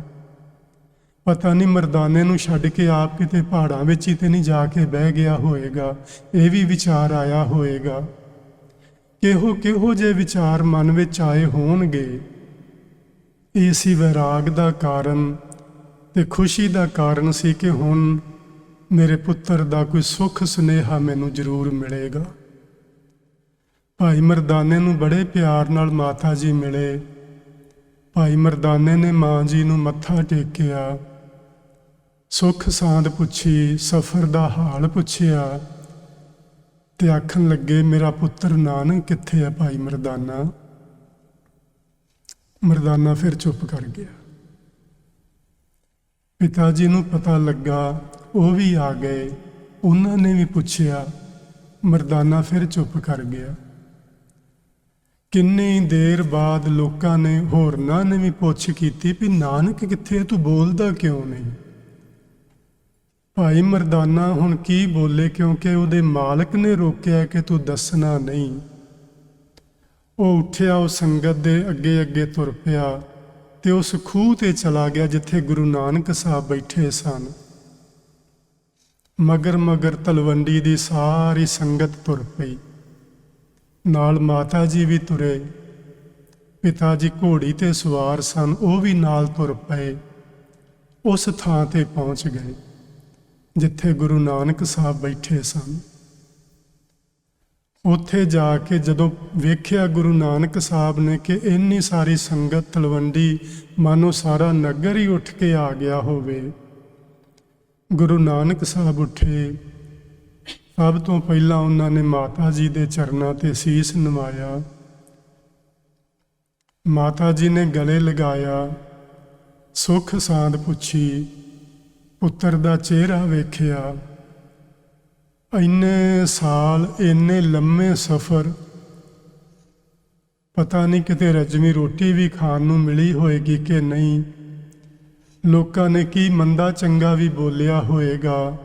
ਪਤਾ ਨਹੀਂ ਮਰਦਾਨੇ ਨੂੰ ਛੱਡ ਕੇ ਆਪ ਕਿਤੇ ਪਹਾੜਾਂ ਵਿੱਚ ਹੀ ਤੇ ਨਹੀਂ ਜਾ ਕੇ ਬਹਿ ਗਿਆ ਹੋਏਗਾ, ਇਹ ਵੀ ਵਿਚਾਰ ਆਇਆ ਹੋਏਗਾ। ਕਿਹੋ ਜਿਹੇ ਵਿਚਾਰ ਮਨ ਵਿੱਚ ਆਏ ਹੋਣਗੇ। ਇਹ ਸੀ ਵੈਰਾਗ ਦਾ ਕਾਰਨ ਤੇ ਖੁਸ਼ੀ ਦਾ ਕਾਰਨ ਸੀ ਕਿ ਹੁਣ ਮੇਰੇ ਪੁੱਤਰ ਦਾ ਕੋਈ ਸੁੱਖ ਸੁਨੇਹਾ ਮੈਨੂੰ ਜ਼ਰੂਰ ਮਿਲੇਗਾ। ਭਾਈ ਮਰਦਾਨੇ ਨੂੰ ਬੜੇ ਪਿਆਰ ਨਾਲ ਮਾਤਾ ਜੀ ਮਿਲੇ। ਭਾਈ ਮਰਦਾਨੇ ਨੇ ਮਾਂ ਜੀ ਨੂੰ ਮੱਥਾ ਟੇਕਿਆ, ਸੁੱਖ ਸਾਂਦ ਪੁੱਛੀ, ਸਫ਼ਰ ਦਾ ਹਾਲ ਪੁੱਛਿਆ ਤੇ ਆਖਣ ਲੱਗੇ ਮੇਰਾ ਪੁੱਤਰ ਨਾਨਕ ਕਿੱਥੇ ਹੈ ਭਾਈ ਮਰਦਾਨਾ। ਮਰਦਾਨਾ ਫਿਰ ਚੁੱਪ ਕਰ ਗਿਆ। ਪਿਤਾ ਜੀ ਨੂੰ ਪਤਾ ਲੱਗਾ, ਉਹ ਵੀ ਆ ਗਏ, ਉਹਨਾਂ ਨੇ ਵੀ ਪੁੱਛਿਆ। ਮਰਦਾਨਾ ਫਿਰ ਚੁੱਪ ਕਰ ਗਿਆ। ਕਿੰਨੀ ਦੇਰ ਬਾਅਦ ਲੋਕਾਂ ਨੇ, ਹੋਰਨਾਂ ਨੇ ਵੀ ਪੁੱਛ ਕੀਤੀ ਵੀ ਨਾਨਕ ਕਿੱਥੇ ਹੈ, ਤੂੰ ਬੋਲਦਾ ਕਿਉਂ ਨਹੀਂ। ਭਾਈ ਮਰਦਾਨਾ ਹੁਣ ਕੀ ਬੋਲੇ, ਕਿਉਂਕਿ ਉਹਦੇ ਮਾਲਕ ਨੇ ਰੋਕਿਆ ਕਿ ਤੂੰ ਦੱਸਣਾ ਨਹੀਂ। ਉਹ ਉੱਠਿਆ, ਉਹ ਸੰਗਤ ਦੇ ਅੱਗੇ ਅੱਗੇ ਤੁਰ ਪਿਆ ਤੇ ਉਸ ਖੂਹ ਤੇ ਚਲਾ ਗਿਆ ਜਿੱਥੇ ਗੁਰੂ ਨਾਨਕ ਸਾਹਿਬ ਬੈਠੇ ਸਨ। ਮਗਰ ਮਗਰ ਤਲਵੰਡੀ ਦੀ ਸਾਰੀ ਸੰਗਤ ਤੁਰ ਪਈ, ਨਾਲ ਮਾਤਾ ਜੀ ਵੀ ਤੁਰੇ। ਪਿਤਾ ਜੀ ਘੋੜੀ ਤੇ ਸਵਾਰ ਸਨ, ਉਹ ਵੀ ਨਾਲ ਤੁਰ ਪਏ। ਉਸ ਥਾਂ ਤੇ ਪਹੁੰਚ ਗਏ ਜਿੱਥੇ ਗੁਰੂ ਨਾਨਕ ਸਾਹਿਬ ਬੈਠੇ ਸਨ। ਉੱਥੇ ਜਾ ਕੇ ਜਦੋਂ ਵੇਖਿਆ ਗੁਰੂ ਨਾਨਕ ਸਾਹਿਬ ਨੇ ਕਿ ਇੰਨੀ ਸਾਰੀ ਸੰਗਤ, ਤਲਵੰਡੀ ਮਾਨੋ ਸਾਰਾ ਨਗਰ ਹੀ ਉੱਠ ਕੇ ਆ ਗਿਆ ਹੋਵੇ, ਗੁਰੂ ਨਾਨਕ ਸਾਹਿਬ ਉੱਠੇ। ਸਭ ਤੋਂ ਪਹਿਲਾਂ ਉਹਨਾਂ ਨੇ ਮਾਤਾ ਜੀ ਦੇ ਚਰਨਾਂ ਤੇ ਸੀਸ ਨਵਾਇਆ। ਮਾਤਾ ਜੀ ਨੇ ਗਲੇ ਲਗਾਇਆ, ਸੁੱਖ ਸਾਂਦ ਪੁੱਛੀ, ਪੁੱਤਰ ਦਾ ਚਿਹਰਾ ਵੇਖਿਆ। ਇੰਨੇ ਸਾਲ, ਇੰਨੇ ਲੰਮੇ ਸਫ਼ਰ, ਪਤਾ ਨਹੀਂ ਕਿਤੇ ਰਜਵੀਂ ਰੋਟੀ ਵੀ ਖਾਣ ਨੂੰ ਮਿਲੀ ਹੋਏਗੀ ਕਿ ਨਹੀਂ। ਲੋਕਾਂ ਨੇ ਕੀ ਮੰਦਾ ਚੰਗਾ ਵੀ ਬੋਲਿਆ ਹੋਏਗਾ,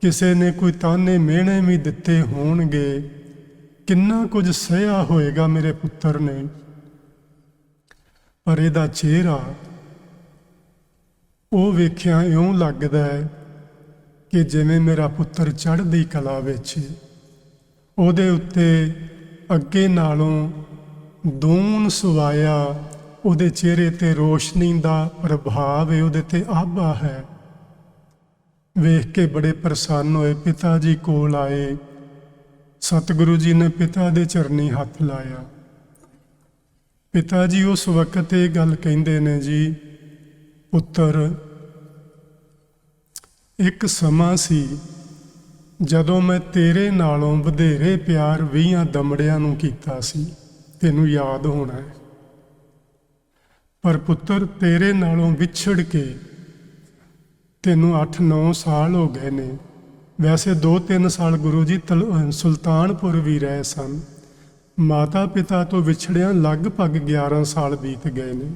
ਕਿਸੇ ਨੇ ਕੋਈ ਤਾਨੇ ਮਿਹਣੇ ਵੀ ਦਿੱਤੇ ਹੋਣਗੇ, ਕਿੰਨਾ ਕੁਝ ਸਹਿਆ ਹੋਏਗਾ ਮੇਰੇ ਪੁੱਤਰ ਨੇ। ਪਰ ਇਹਦਾ ਚਿਹਰਾ ਉਹ ਵੇਖਿਆ ਇਉਂ ਲੱਗਦਾ ਹੈ ਕਿ ਜਿਵੇਂ ਮੇਰਾ ਪੁੱਤਰ ਚੜ੍ਹਦੀ ਕਲਾ ਵਿੱਚ ਉਹਦੇ ਉੱਤੇ ਅੱਗੇ ਨਾਲੋਂ ਦੂਣ ਸੁਆਇਆ, ਉਹਦੇ ਚਿਹਰੇ ਤੇ ਰੋਸ਼ਨੀ ਦਾ ਪ੍ਰਭਾਵ ਹੈ, ਉਹਦੇ ਤੇ ਆਭਾ ਹੈ। ਵੇਖ ਕੇ ਬੜੇ ਪ੍ਰਸੰਨ ਹੋਏ, ਪਿਤਾ ਜੀ ਕੋਲ ਆਏ। ਸਤਿਗੁਰੂ ਜੀ ਨੇ ਪਿਤਾ ਦੇ ਚਰਨੀ ਹੱਥ ਲਾਇਆ। ਪਿਤਾ ਜੀ ਉਸ ਵਕਤ ਇਹ ਗੱਲ ਕਹਿੰਦੇ ਨੇ, ਜੀ ਪੁੱਤਰ, ਇੱਕ ਸਮਾਂ ਸੀ ਜਦੋਂ ਮੈਂ ਤੇਰੇ ਨਾਲੋਂ ਵਧੇਰੇ ਪਿਆਰ 20 ਦਮੜਿਆਂ ਨੂੰ ਕੀਤਾ ਸੀ, ਤੈਨੂੰ ਯਾਦ ਹੋਣਾ ਹੈ। ਪਰ ਪੁੱਤਰ, ਤੇਰੇ ਨਾਲੋਂ ਵਿਛੜ ਕੇ ਤੈਨੂੰ 8-9 ਸਾਲ ਹੋ ਗਏ ਨੇ। ਵੈਸੇ 2-3 ਸਾਲ ਗੁਰੂ ਜੀ ਸੁਲਤਾਨਪੁਰ ਵੀ ਰਹੇ ਸਨ। ਮਾਤਾ ਪਿਤਾ ਤੋਂ ਵਿਛੜਿਆਂ ਲਗਭਗ 11 ਸਾਲ ਬੀਤ ਗਏ ਨੇ।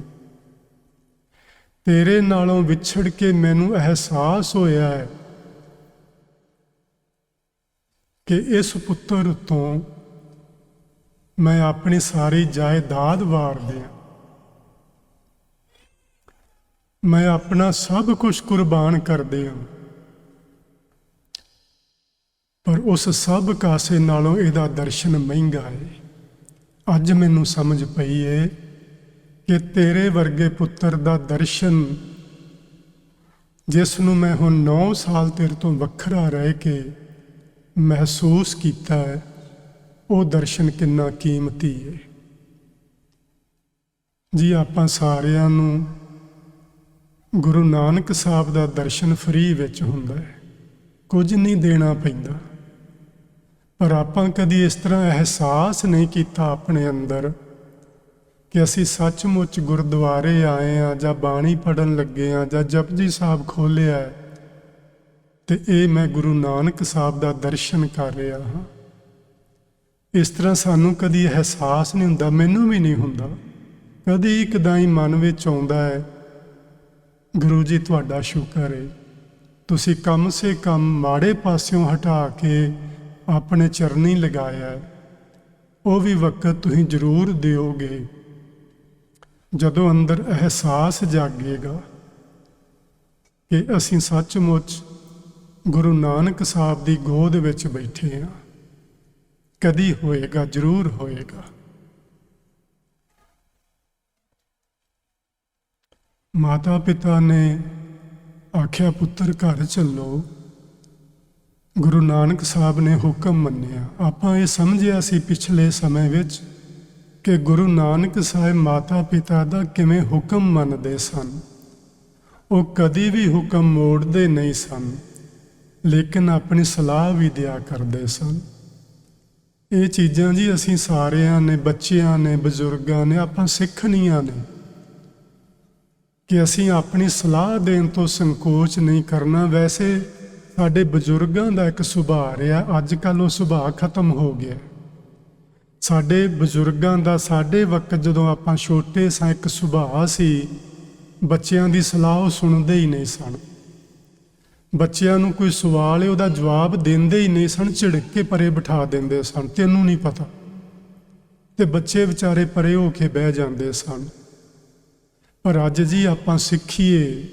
ਤੇਰੇ ਨਾਲੋਂ ਵਿਛੜ ਕੇ ਮੈਨੂੰ ਅਹਿਸਾਸ ਹੋਇਆ ਹੈ ਕਿ ਇਸ ਪੁੱਤਰ ਤੋਂ ਮੈਂ ਆਪਣੀ ਸਾਰੀ ਜਾਇਦਾਦ ਵਾਰ ਦਿਆਂ, ਮੈਂ ਆਪਣਾ ਸਭ ਕੁਝ ਕੁਰਬਾਨ ਕਰ ਦਿਆਂ, ਪਰ ਉਸ ਸਭ ਕਾਸੇ ਨਾਲੋਂ ਇਹਦਾ ਦਰਸ਼ਨ ਮਹਿੰਗਾ ਹੈ। ਅੱਜ ਮੈਨੂੰ ਸਮਝ ਪਈ ਹੈ ਕਿ ਤੇਰੇ ਵਰਗੇ ਪੁੱਤਰ ਦਾ ਦਰਸ਼ਨ, ਜਿਸ ਨੂੰ ਮੈਂ ਹੁਣ 9 ਸਾਲ ਤੇਰੇ ਤੋਂ ਵੱਖਰਾ ਰਹਿ ਕੇ ਮਹਿਸੂਸ ਕੀਤਾ ਹੈ, ਉਹ ਦਰਸ਼ਨ ਕਿੰਨਾ ਕੀਮਤੀ ਹੈ। ਜੀ ਆਪਾਂ ਸਾਰਿਆਂ ਨੂੰ ਗੁਰੂ ਨਾਨਕ ਸਾਹਿਬ ਦਾ ਦਰਸ਼ਨ ਫ੍ਰੀ ਵਿੱਚ ਹੁੰਦਾ ਹੈ, ਕੁਝ ਨਹੀਂ ਦੇਣਾ ਪੈਂਦਾ। ਪਰ ਆਪਾਂ ਕਦੀ ਇਸ ਤਰ੍ਹਾਂ ਅਹਿਸਾਸ ਨਹੀਂ ਕੀਤਾ ਆਪਣੇ ਅੰਦਰ ਕਿ ਅਸੀਂ ਸੱਚਮੁੱਚ ਗੁਰਦੁਆਰੇ ਆਏ ਹਾਂ, ਜਾਂ ਬਾਣੀ ਪੜ੍ਹਨ ਲੱਗੇ ਹਾਂ, ਜਾਂ ਜਪਜੀ ਸਾਹਿਬ ਖੋਲ੍ਹਿਆ ਹੈ, ਤੇ ਇਹ ਮੈਂ ਗੁਰੂ ਨਾਨਕ ਸਾਹਿਬ ਦਾ ਦਰਸ਼ਨ ਕਰ ਰਿਹਾ ਹਾਂ। ਇਸ ਤਰ੍ਹਾਂ ਸਾਨੂੰ ਕਦੀ ਅਹਿਸਾਸ ਨਹੀਂ ਹੁੰਦਾ, ਮੈਨੂੰ ਵੀ ਨਹੀਂ ਹੁੰਦਾ। ਕਦੀ ਕਦਾਈ ਮਨ ਵਿੱਚ ਆਉਂਦਾ ਹੈ, ਗੁਰੂ ਜੀ ਤੁਹਾਡਾ ਸ਼ੁਕਰ ਹੈ, ਤੁਸੀਂ ਕਮ ਸੇ ਕਮ ਮਾੜੇ ਪਾਸਿਓਂ ਹਟਾ ਕੇ ਆਪਣੇ ਚਰਨੀ ਲਗਾਇਆ। ਉਹ ਵੀ ਵਕਤ ਤੁਸੀਂ ਜ਼ਰੂਰ ਦਿਓਗੇ ਜਦੋਂ ਅੰਦਰ ਅਹਿਸਾਸ ਜਾਗੇਗਾ ਕਿ ਅਸੀਂ ਸੱਚਮੁੱਚ ਗੁਰੂ ਨਾਨਕ ਸਾਹਿਬ ਦੀ ਗੋਦ ਵਿੱਚ ਬੈਠੇ ਹਾਂ। ਕਦੀ ਹੋਏਗਾ, ਜ਼ਰੂਰ ਹੋਏਗਾ। ਮਾਤਾ ਪਿਤਾ ਨੇ ਆਖਿਆ, ਪੁੱਤਰ ਘਰ ਚੱਲੋ। ਗੁਰੂ ਨਾਨਕ ਸਾਹਿਬ ਨੇ ਹੁਕਮ ਮੰਨਿਆ। ਆਪਾਂ ਇਹ ਸਮਝਿਆ ਸੀ ਪਿਛਲੇ ਸਮੇਂ ਵਿੱਚ ਕਿ ਗੁਰੂ ਨਾਨਕ ਸਾਹਿਬ ਮਾਤਾ ਪਿਤਾ ਦਾ ਕਿਵੇਂ ਹੁਕਮ ਮੰਨਦੇ ਸਨ। ਉਹ ਕਦੀ ਵੀ ਹੁਕਮ ਮੋੜਦੇ ਨਹੀਂ ਸਨ, ਲੇਕਿਨ ਆਪਣੀ ਸਲਾਹ ਵੀ ਦਿਆ ਕਰਦੇ ਸਨ। ਇਹ ਚੀਜ਼ਾਂ ਜੀ ਅਸੀਂ ਸਾਰਿਆਂ ਨੇ, ਬੱਚਿਆਂ ਨੇ, ਬਜ਼ੁਰਗਾਂ ਨੇ, ਆਪਾਂ ਸਿੱਖਣੀਆਂ ਨੇ ਕਿ ਅਸੀਂ ਆਪਣੀ ਸਲਾਹ ਦੇਣ ਤੋਂ ਸੰਕੋਚ ਨਹੀਂ ਕਰਨਾ। ਵੈਸੇ ਸਾਡੇ ਬਜ਼ੁਰਗਾਂ ਦਾ ਇੱਕ ਸੁਭਾਅ ਰਿਹਾ, ਅੱਜ ਕੱਲ੍ਹ ਉਹ ਸੁਭਾਅ ਖਤਮ ਹੋ ਗਿਆ। ਸਾਡੇ ਬਜ਼ੁਰਗਾਂ ਦਾ ਸਾਡੇ ਵਕਤ ਜਦੋਂ ਆਪਾਂ ਛੋਟੇ ਸਾਂ ਇੱਕ ਸੁਭਾਅ ਸੀ, ਬੱਚਿਆਂ ਦੀ ਸਲਾਹ ਉਹ ਸੁਣਦੇ ਹੀ ਨਹੀਂ ਸਨ। ਬੱਚਿਆਂ ਨੂੰ ਕੋਈ ਸਵਾਲ ਹੈ, ਉਹਦਾ ਜਵਾਬ ਦਿੰਦੇ ਹੀ ਨਹੀਂ ਸਨ, ਝਿੜਕ ਕੇ ਪਰੇ ਬਿਠਾ ਦਿੰਦੇ ਸਨ, ਤੈਨੂੰ ਨਹੀਂ ਪਤਾ। ਤੇ ਬੱਚੇ ਵਿਚਾਰੇ ਪਰੇ ਹੋ ਕੇ ਬਹਿ ਜਾਂਦੇ ਸਨ। ਪਰ ਅੱਜ ਜੀ ਆਪਾਂ ਸਿੱਖੀਏ,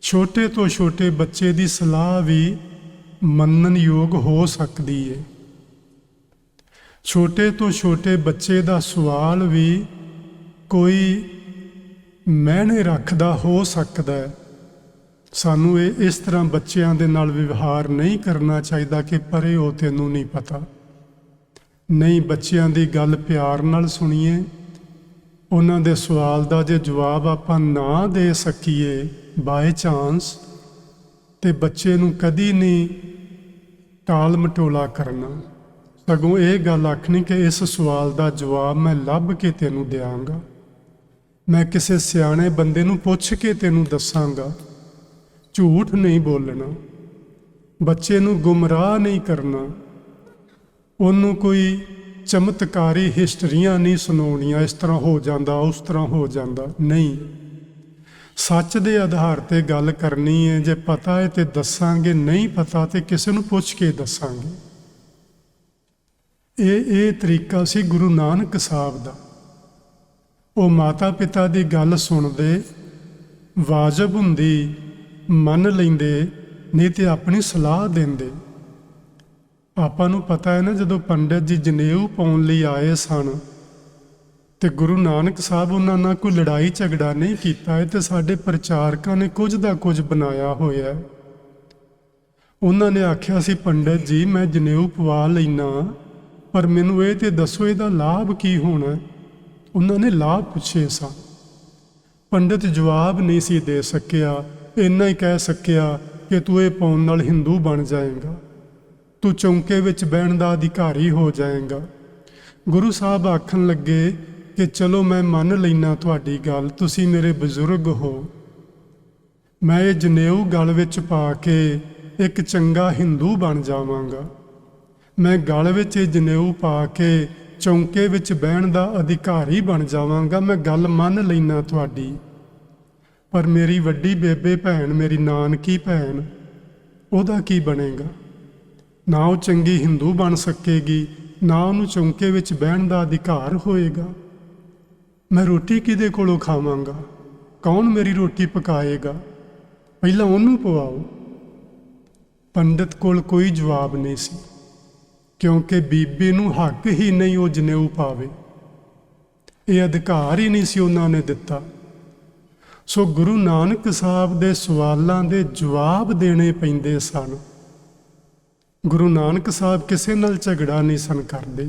ਛੋਟੇ ਤੋਂ ਛੋਟੇ ਬੱਚੇ ਦੀ ਸਲਾਹ ਵੀ ਮੰਨਣ ਯੋਗ ਹੋ ਸਕਦੀ ਹੈ। ਛੋਟੇ ਤੋਂ ਛੋਟੇ ਬੱਚੇ ਦਾ ਸਵਾਲ ਵੀ ਕੋਈ ਮਾਇਨੇ ਰੱਖਦਾ ਹੋ ਸਕਦਾ ਹੈ। ਸਾਨੂੰ ਇਸ ਤਰ੍ਹਾਂ ਬੱਚਿਆਂ ਦੇ ਨਾਲ ਵਿਵਹਾਰ ਨਹੀਂ ਕਰਨਾ ਚਾਹੀਦਾ ਕਿ ਪਰੇ ਹੋ, ਤੈਨੂੰ ਨਹੀਂ ਪਤਾ। ਨਹੀਂ, ਬੱਚਿਆਂ ਦੀ ਗੱਲ ਪਿਆਰ ਨਾਲ ਸੁਣੀਏ। ਉਹਨਾਂ ਦੇ ਸਵਾਲ ਦਾ ਜੇ ਜਵਾਬ ਆਪਾਂ ਨਾ ਦੇ ਸਕੀਏ ਬਾਏ ਚਾਂਸ, ਤੇ ਬੱਚੇ ਨੂੰ ਕਦੀ ਨਹੀਂ ਟਾਲ ਮਟੋਲਾ ਕਰਨਾ, ਸਗੋਂ ਇਹ ਗੱਲ ਆਖਣੀ ਕਿ ਇਸ ਸਵਾਲ ਦਾ ਜਵਾਬ ਮੈਂ ਲੱਭ ਕੇ ਤੈਨੂੰ ਦਿਆਂਗਾ, ਮੈਂ ਕਿਸੇ ਸਿਆਣੇ ਬੰਦੇ ਨੂੰ ਪੁੱਛ ਕੇ ਤੈਨੂੰ ਦੱਸਾਂਗਾ। ਝੂਠ ਨਹੀਂ ਬੋਲਣਾ, ਬੱਚੇ ਨੂੰ ਗੁੰਮਰਾਹ ਨਹੀਂ ਕਰਨਾ, ਉਹਨੂੰ ਕੋਈ ਚਮਤਕਾਰੀ ਹਿਸਟਰੀਆਂ ਨਹੀਂ ਸੁਣਾਉਣੀਆਂ, ਇਸ ਤਰ੍ਹਾਂ ਹੋ ਜਾਂਦਾ, ਉਸ ਤਰ੍ਹਾਂ ਹੋ ਜਾਂਦਾ। ਨਹੀਂ, ਸੱਚ ਦੇ ਆਧਾਰ ਤੇ ਗੱਲ ਕਰਨੀ ਹੈ। ਜੇ ਪਤਾ ਹੈ ਤੇ ਦੱਸਾਂਗੇ, ਨਹੀਂ ਪਤਾ ਤੇ ਕਿਸੇ ਨੂੰ ਪੁੱਛ ਕੇ ਦੱਸਾਂਗੇ। ਇਹ ਤਰੀਕਾ ਸੀ ਗੁਰੂ ਨਾਨਕ ਸਾਹਿਬ ਦਾ। ਉਹ ਮਾਤਾ ਪਿਤਾ ਦੀ ਗੱਲ ਸੁਣਦੇ, ਵਾਜਬ ਹੁੰਦੀ ਮੰਨ ਲੈਂਦੇ, ਨਹੀਂ ਤੇ ਆਪਣੀ ਸਲਾਹ ਦਿੰਦੇ। ਆਪਾਂ ਨੂੰ ਪਤਾ ਹੈ ਨਾ, ਜਦੋਂ ਪੰਡਿਤ ਜੀ ਜਨੇਊ ਪਾਉਣ ਲਈ ਆਏ ਸਨ ਤੇ ਗੁਰੂ ਨਾਨਕ ਸਾਹਿਬ ਉਹਨਾਂ ਨਾਲ ਕੋਈ ਲੜਾਈ ਝਗੜਾ ਨਹੀਂ ਕੀਤਾ ਹੈ, ਤੇ ਸਾਡੇ ਪ੍ਰਚਾਰਕਾਂ ਨੇ ਕੁਝ ਦਾ ਕੁਝ ਬਣਾਇਆ ਹੋਇਆ। ਉਹਨਾਂ ਨੇ ਆਖਿਆ ਸੀ, ਪੰਡਿਤ ਜੀ ਮੈਂ ਜਨੇਊ ਪਵਾ ਲੈਣਾ, ਪਰ ਮੈਨੂੰ ਇਹ ਤੇ ਦੱਸੋ ਇਹਦਾ ਲਾਭ ਕੀ ਹੋਣਾ। ਉਹਨਾਂ ਨੇ ਲਾਭ ਪੁੱਛੇ ਸਨ। ਪੰਡਿਤ ਜਵਾਬ ਨਹੀਂ ਸੀ ਦੇ ਸਕਿਆ, ਇੰਨਾ ਹੀ ਕਹਿ ਸਕਿਆ ਕਿ ਤੂੰ ਇਹ ਪਾਉਣ ਨਾਲ ਹਿੰਦੂ ਬਣ ਜਾਏਗਾ, ਤੂੰ ਚੌਂਕੇ ਵਿੱਚ ਬਹਿਣ ਦਾ ਅਧਿਕਾਰੀ ਹੋ ਜਾਏਗਾ। ਗੁਰੂ ਸਾਹਿਬ ਆਖਣ ਲੱਗੇ ਕਿ ਚਲੋ ਮੈਂ ਮੰਨ ਲੈਣਾ ਤੁਹਾਡੀ ਗੱਲ, ਤੁਸੀਂ ਮੇਰੇ ਬਜ਼ੁਰਗ ਹੋ, ਮੈਂ ਇਹ ਜਨੇਊ ਗਲ ਵਿੱਚ ਪਾ ਕੇ ਇੱਕ ਚੰਗਾ ਹਿੰਦੂ ਬਣ ਜਾਵਾਂਗਾ। ਮੈਂ ਗਲ ਵਿੱਚ ਇਹ ਜਨੇਊ ਪਾ ਕੇ ਚੌਂਕੇ ਵਿੱਚ ਬਹਿਣ ਦਾ ਅਧਿਕਾਰੀ ਬਣ ਜਾਵਾਂਗਾ। ਮੈਂ ਗੱਲ ਮੰਨ ਲੈਣਾ ਤੁਹਾਡੀ, ਪਰ ਮੇਰੀ ਵੱਡੀ ਬੇਬੇ ਭੈਣ, ਮੇਰੀ ਨਾਨਕੀ ਭੈਣ, ਉਹਦਾ ਕੀ ਬਣੇਗਾ? ਨਾ ਉਹ ਚੰਗੀ ਹਿੰਦੂ ਬਣ ਸਕੇਗੀ, ਨਾ ਉਹਨੂੰ ਚੌਂਕੇ ਵਿੱਚ ਬਹਿਣ ਦਾ ਅਧਿਕਾਰ ਹੋਏਗਾ। ਮੈਂ ਰੋਟੀ ਕਿਹਦੇ ਕੋਲੋਂ ਖਾਵਾਂਗਾ? ਕੌਣ ਮੇਰੀ ਰੋਟੀ ਪਕਾਏਗਾ? ਪਹਿਲਾਂ ਉਹਨੂੰ ਪਵਾਓ। ਪੰਡਿਤ ਕੋਲ ਕੋਈ ਜਵਾਬ ਨਹੀਂ ਸੀ, ਕਿਉਂਕਿ ਬੀਬੀ ਨੂੰ ਹੱਕ ਹੀ ਨਹੀਂ ਉਹ ਜਨੇਊ ਪਾਵੇ, ਇਹ ਅਧਿਕਾਰ ਹੀ ਨਹੀਂ ਸੀ ਉਹਨਾਂ ਨੇ ਦਿੱਤਾ। ਸੋ ਗੁਰੂ ਨਾਨਕ ਸਾਹਿਬ ਦੇ ਸਵਾਲਾਂ ਦੇ ਜਵਾਬ ਦੇਣੇ ਪੈਂਦੇ ਸਨ। ਗੁਰੂ ਨਾਨਕ ਸਾਹਿਬ ਕਿਸੇ ਨਾਲ ਝਗੜਾ ਨਹੀਂ ਸਨ ਕਰਦੇ।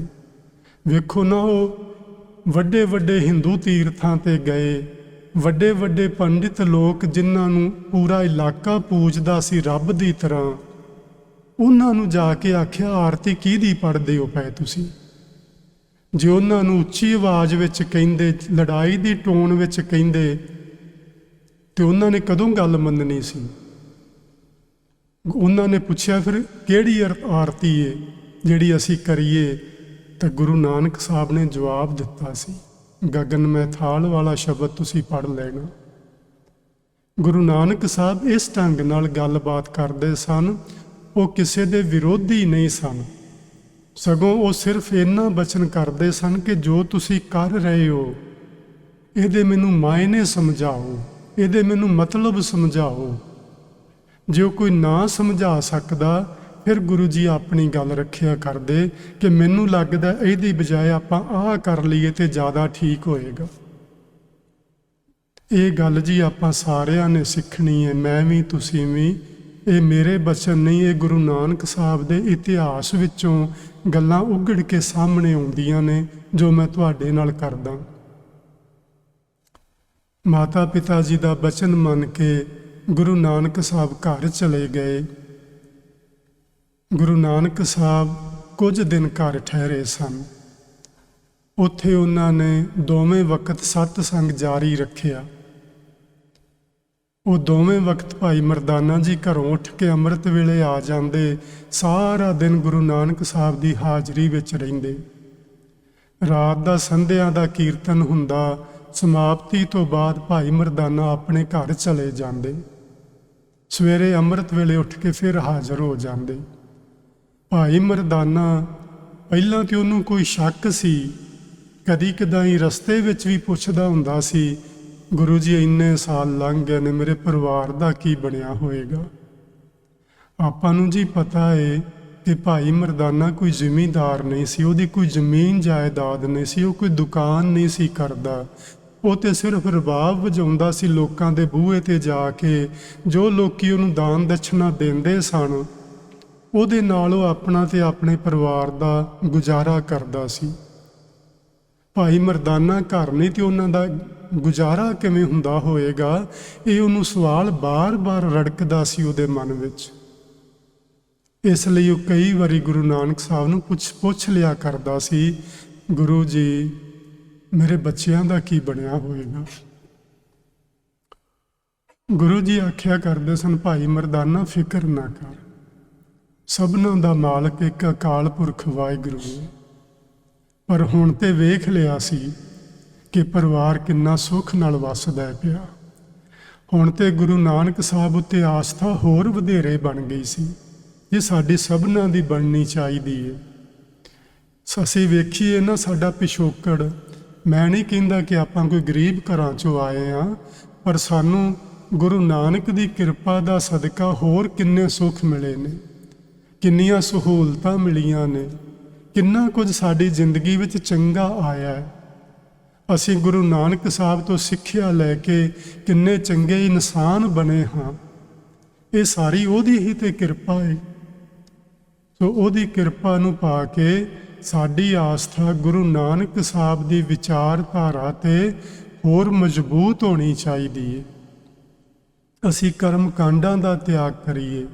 ਵੇਖੋ ਨਾ, ਉਹ ਵੱਡੇ ਵੱਡੇ ਹਿੰਦੂ ਤੀਰਥਾਂ ਤੇ ਗਏ, ਵੱਡੇ ਵੱਡੇ ਪੰਡਿਤ ਲੋਕ ਜਿਨ੍ਹਾਂ ਨੂੰ ਪੂਰਾ ਇਲਾਕਾ ਪੂਜਦਾ ਸੀ ਰੱਬ ਦੀ ਤਰ੍ਹਾਂ, ਉਹਨਾਂ ਨੂੰ ਜਾ ਕੇ ਆਖਿਆ, ਆਰਤੀ ਕਿਹਦੀ ਪੜ੍ਹਦੇ ਹੋ ਪਏ ਤੁਸੀਂ? ਜੇ ਉਹਨਾਂ ਨੂੰ ਉੱਚੀ ਆਵਾਜ਼ ਵਿੱਚ ਕਹਿੰਦੇ, ਲੜਾਈ ਦੀ ਟੋਨ ਵਿੱਚ ਕਹਿੰਦੇ, ਤੇ ਉਹਨਾਂ ਨੇ ਕਦੋਂ ਗੱਲ ਮੰਨਣੀ ਸੀ? ਉਹਨਾਂ ਨੇ ਪੁੱਛਿਆ, ਫਿਰ ਕਿਹੜੀ ਆਰਤੀ ਏ ਜਿਹੜੀ ਅਸੀਂ ਕਰੀਏ? ਤਾਂ ਗੁਰੂ ਨਾਨਕ ਸਾਹਿਬ ਨੇ ਜਵਾਬ ਦਿੱਤਾ ਸੀ, ਗਗਨ ਮੈਂ ਥਾਲ ਵਾਲਾ ਸ਼ਬਦ ਤੁਸੀਂ ਪੜ੍ਹ ਲੈਣਾ। ਗੁਰੂ ਨਾਨਕ ਸਾਹਿਬ ਇਸ ਢੰਗ ਨਾਲ ਗੱਲਬਾਤ ਕਰਦੇ ਸਨ। ਉਹ ਕਿਸੇ ਦੇ ਵਿਰੋਧੀ ਨਹੀਂ ਸਨ, ਸਗੋਂ ਉਹ ਸਿਰਫ ਇੰਨਾ ਬਚਨ ਕਰਦੇ ਸਨ ਕਿ ਜੋ ਤੁਸੀਂ ਕਰ ਰਹੇ ਹੋ ਇਹਦੇ ਮੈਨੂੰ ਮਾਇਨੇ ਸਮਝਾਓ, ਇਹਦੇ ਮੈਨੂੰ ਮਤਲਬ ਸਮਝਾਓ। ਜੇ ਕੋਈ ਨਾ ਸਮਝਾ ਸਕਦਾ, ਫਿਰ ਗੁਰੂ ਜੀ ਆਪਣੀ ਗੱਲ ਰੱਖਿਆ ਕਰਦੇ ਕਿ ਮੈਨੂੰ ਲੱਗਦਾ ਇਹਦੀ ਬਜਾਏ ਆਪਾਂ ਆਹ ਕਰ ਲਈਏ ਤੇ ਜ਼ਿਆਦਾ ਠੀਕ ਹੋਏਗਾ। ਇਹ ਗੱਲ ਜੀ ਆਪਾਂ ਸਾਰਿਆਂ ਨੇ ਸਿੱਖਣੀ ਹੈ, ਮੈਂ ਵੀ ਤੁਸੀਂ ਵੀ। ਇਹ ਮੇਰੇ ਬਚਨ ਨਹੀਂ, ਇਹ ਗੁਰੂ ਨਾਨਕ ਸਾਹਿਬ ਦੇ ਇਤਿਹਾਸ ਵਿੱਚੋਂ ਗੱਲਾਂ ਉਘੜ ਕੇ ਸਾਹਮਣੇ ਆਉਂਦੀਆਂ ਨੇ ਜੋ ਮੈਂ ਤੁਹਾਡੇ ਨਾਲ ਕਰਦਾ। ਮਾਤਾ ਪਿਤਾ ਜੀ ਦਾ ਬਚਨ ਮੰਨ ਕੇ ਗੁਰੂ ਨਾਨਕ ਸਾਹਿਬ ਘਰ ਚਲੇ ਗਏ। ਗੁਰੂ ਨਾਨਕ ਸਾਹਿਬ ਕੁਝ ਦਿਨ ਘਰ ਠਹਿਰੇ ਸਨ। ਉੱਥੇ ਉਹਨਾਂ ਨੇ ਦੋਵੇਂ ਵਕਤ ਸਤਸੰਗ ਜਾਰੀ ਰੱਖਿਆ। ਉਹ ਦੋਵੇਂ ਵਕਤ ਭਾਈ ਮਰਦਾਨਾ ਜੀ ਘਰੋਂ ਉੱਠ ਕੇ ਅੰਮ੍ਰਿਤ ਵੇਲੇ ਆ ਜਾਂਦੇ, ਸਾਰਾ ਦਿਨ ਗੁਰੂ ਨਾਨਕ ਸਾਹਿਬ ਦੀ ਹਾਜ਼ਰੀ ਵਿੱਚ ਰਹਿੰਦੇ। ਰਾਤ ਦਾ ਸੰਧਿਆਂ ਦਾ ਕੀਰਤਨ ਹੁੰਦਾ, ਸਮਾਪਤੀ ਤੋਂ ਬਾਅਦ ਭਾਈ ਮਰਦਾਨਾ ਆਪਣੇ ਘਰ ਚਲੇ ਜਾਂਦੇ। ਸਵੇਰੇ ਅੰਮ੍ਰਿਤ ਵੇਲੇ ਉੱਠ ਕੇ ਫਿਰ ਹਾਜ਼ਰ ਹੋ ਜਾਂਦੇ। ਭਾਈ ਮਰਦਾਨਾ ਪਹਿਲਾਂ ਤੇ ਉਹਨੂੰ ਕੋਈ ਸ਼ੱਕ ਸੀ, ਕਦੀ ਕਦਾਈ ਰਸਤੇ ਵਿੱਚ ਵੀ ਪੁੱਛਦਾ ਹੁੰਦਾ ਸੀ, ਗੁਰੂ ਜੀ ਇੰਨੇ ਸਾਲ ਲੰਘ ਗਏ ਨੇ, ਮੇਰੇ ਪਰਿਵਾਰ ਦਾ ਕੀ ਬਣਿਆ ਹੋਏਗਾ? ਆਪਾਂ ਨੂੰ ਜੀ ਪਤਾ ਹੈ ਕਿ ਭਾਈ ਮਰਦਾਨਾ ਕੋਈ ਜ਼ਿਮੀਂਦਾਰ ਨਹੀਂ ਸੀ, ਉਹਦੀ ਕੋਈ ਜ਼ਮੀਨ ਜਾਇਦਾਦ ਨਹੀਂ ਸੀ, ਉਹ ਕੋਈ ਦੁਕਾਨ ਨਹੀਂ ਸੀ ਕਰਦਾ। ਉਹ ਤੇ ਸਿਰਫ ਰਬਾਬ ਵਜਾਉਂਦਾ ਸੀ ਲੋਕਾਂ ਦੇ ਬੂਹੇ ਤੇ ਜਾ ਕੇ। ਜੋ ਲੋਕੀ ਉਹਨੂੰ ਦਾਨ ਦਛਨਾ ਦਿੰਦੇ ਸਨ, ਉਹਦੇ ਨਾਲ ਉਹ ਆਪਣਾ ਤੇ ਆਪਣੇ ਪਰਿਵਾਰ ਦਾ ਗੁਜ਼ਾਰਾ ਕਰਦਾ ਸੀ। ਭਾਈ ਮਰਦਾਨਾ ਘਰ ਨਹੀਂ ਤੇ ਉਹਨਾਂ ਦਾ ਗੁਜ਼ਾਰਾ ਕਿਵੇਂ ਹੁੰਦਾ ਹੋਏਗਾ? ਇਹ ਉਹਨੂੰ ਸਵਾਲ ਬਾਰ-ਬਾਰ ਰੜਕਦਾ ਸੀ ਉਹਦੇ ਮਨ ਵਿੱਚ। ਇਸ ਲਈ ਉਹ ਕਈ ਵਾਰੀ ਗੁਰੂ ਨਾਨਕ ਸਾਹਿਬ ਨੂੰ ਪੁੱਛ ਲਿਆ ਕਰਦਾ ਸੀ, ਗੁਰੂ ਜੀ ਮੇਰੇ ਬੱਚਿਆਂ ਦਾ ਕੀ ਬਣਿਆ ਹੋਏਗਾ? ਗੁਰੂ ਜੀ ਆਖਿਆ ਕਰਦੇ ਸਨ, ਭਾਈ ਮਰਦਾਨਾ ਫਿਕਰ ਨਾ ਕਰ, ਸਭਨਾਂ ਦਾ ਮਾਲਕ ਇੱਕ ਅਕਾਲ ਪੁਰਖ ਵਾਹਿਗੁਰੂ ਹੈ। ਪਰ ਹੁਣ ਤੇ ਵੇਖ ਲਿਆ ਸੀ ਕਿ ਪਰਿਵਾਰ ਕਿੰਨਾ ਸੁੱਖ ਨਾਲ ਵੱਸਦਾ ਪਿਆ। ਹੁਣ ਤੇ ਗੁਰੂ ਨਾਨਕ ਸਾਹਿਬ ਉੱਤੇ ਆਸਥਾ ਹੋਰ ਵਧੇਰੇ ਬਣ ਗਈ ਸੀ। ਇਹ ਸਾਡੀ ਸਭਨਾਂ ਦੀ ਬਣਨੀ ਚਾਹੀਦੀ ਹੈ। ਅਸੀਂ ਵੇਖੀਏ ਨਾ ਸਾਡਾ ਪਿਛੋਕੜ। ਮੈਂ ਨਹੀਂ ਕਹਿੰਦਾ ਕਿ ਆਪਾਂ ਕੋਈ ਗਰੀਬ ਘਰਾਂ 'ਚੋਂ ਆਏ ਹਾਂ, ਪਰ ਸਾਨੂੰ ਗੁਰੂ ਨਾਨਕ ਦੀ ਕਿਰਪਾ ਦਾ ਸਦਕਾ ਹੋਰ ਕਿੰਨੇ ਸੁੱਖ ਮਿਲੇ ਨੇ, ਕਿੰਨੀਆਂ ਸਹੂਲਤਾਂ ਮਿਲੀਆਂ ਨੇ, ਕਿੰਨਾ ਕੁਝ ਸਾਡੀ ਜ਼ਿੰਦਗੀ ਵਿੱਚ ਚੰਗਾ ਆਇਆ ਹੈ। ਅਸੀਂ ਗੁਰੂ ਨਾਨਕ ਸਾਹਿਬ ਤੋਂ ਸਿੱਖਿਆ ਲੈ ਕੇ ਕਿੰਨੇ ਚੰਗੇ ਇਨਸਾਨ ਬਣੇ ਹਾਂ। ਇਹ ਸਾਰੀ ਉਹਦੀ ਹੀ ਤੇ ਕਿਰਪਾ ਹੈ। ਸੋ ਉਹਦੀ ਕਿਰਪਾ ਨੂੰ ਪਾ ਕੇ ਸਾਡੀ ਆਸਥਾ ਗੁਰੂ ਨਾਨਕ ਸਾਹਿਬ ਦੀ ਵਿਚਾਰਧਾਰਾ ਤੇ ਹੋਰ ਮਜ਼ਬੂਤ ਹੋਣੀ ਚਾਹੀਦੀ ਹੈ। ਅਸੀਂ ਕਰਮ ਕਾਂਡਾਂ ਦਾ ਤਿਆਗ ਕਰੀਏ,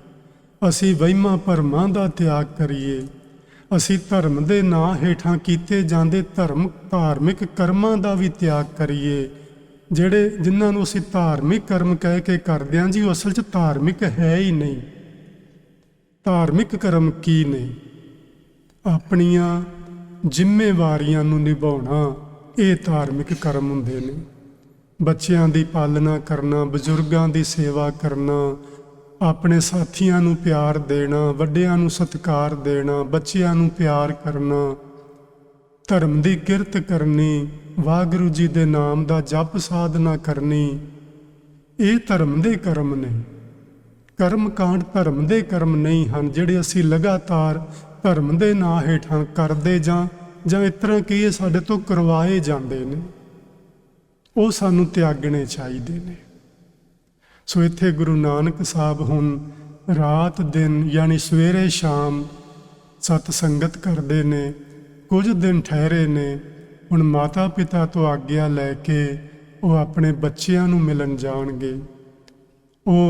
ਅਸੀਂ ਵਹਿਮਾਂ ਭਰਮਾਂ ਦਾ ਤਿਆਗ ਕਰੀਏ, ਅਸੀਂ ਧਰਮ ਦੇ ਨਾਂ ਹੇਠਾਂ ਕੀਤੇ ਜਾਂਦੇ ਧਾਰਮਿਕ ਕਰਮਾਂ ਦਾ ਵੀ ਤਿਆਗ ਕਰੀਏ। ਜਿਨ੍ਹਾਂ ਨੂੰ ਅਸੀਂ ਧਾਰਮਿਕ ਕਰਮ ਕਹਿ ਕੇ ਕਰਦੇ ਹਾਂ ਜੀ, ਉਹ ਅਸਲ 'ਚ ਧਾਰਮਿਕ ਹੈ ਹੀ ਨਹੀਂ। ਧਾਰਮਿਕ ਕਰਮ ਕੀ ਨੇ? ਆਪਣੀਆਂ ਜ਼ਿੰਮੇਵਾਰੀਆਂ ਨੂੰ ਨਿਭਾਉਣਾ, ਇਹ ਧਾਰਮਿਕ ਕਰਮ ਹੁੰਦੇ ਨੇ। ਬੱਚਿਆਂ ਦੀ ਪਾਲਣਾ ਕਰਨਾ, ਬਜ਼ੁਰਗਾਂ ਦੀ ਸੇਵਾ ਕਰਨਾ, ਆਪਣੇ ਸਾਥੀਆਂ ਨੂੰ ਪਿਆਰ ਦੇਣਾ, ਵੱਡਿਆਂ ਨੂੰ ਸਤਿਕਾਰ ਦੇਣਾ, ਬੱਚਿਆਂ ਨੂੰ ਪਿਆਰ ਕਰਨਾ, ਧਰਮ ਦੀ ਕਿਰਤ ਕਰਨੀ, ਵਾਹਿਗੁਰੂ ਜੀ ਦੇ ਨਾਮ ਦਾ ਜਪ ਸਾਧਨਾ ਕਰਨੀ, ਇਹ ਧਰਮ ਦੇ ਕਰਮ ਨੇ। ਕਰਮ ਕਾਂਡ ਧਰਮ ਦੇ ਕਰਮ ਨਹੀਂ ਹਨ ਜਿਹੜੇ ਅਸੀਂ ਲਗਾਤਾਰ ਧਰਮ ਦੇ ਨਾਂ ਹੇਠਾਂ ਕਰਦੇ ਜਾਂ ਇਸ ਤਰ੍ਹਾਂ ਕਹੀਏ ਸਾਡੇ ਤੋਂ ਕਰਵਾਏ ਜਾਂਦੇ ਨੇ। ਉਹ ਸਾਨੂੰ ਤਿਆਗਣੇ ਚਾਹੀਦੇ ਨੇ। ਸੋ ਇੱਥੇ ਗੁਰੂ ਨਾਨਕ ਸਾਹਿਬ ਹੁਣ ਰਾਤ ਦਿਨ ਯਾਨੀ ਸਵੇਰੇ ਸ਼ਾਮ ਸਤ ਸੰਗਤ ਕਰਦੇ ਨੇ। ਕੁਝ ਦਿਨ ਠਹਿਰੇ ਨੇ, ਹੁਣ ਮਾਤਾ ਪਿਤਾ ਤੋਂ ਆਗਿਆ ਲੈ ਕੇ ਉਹ ਆਪਣੇ ਬੱਚਿਆਂ ਨੂੰ ਮਿਲਣ ਜਾਣਗੇ। ਉਹ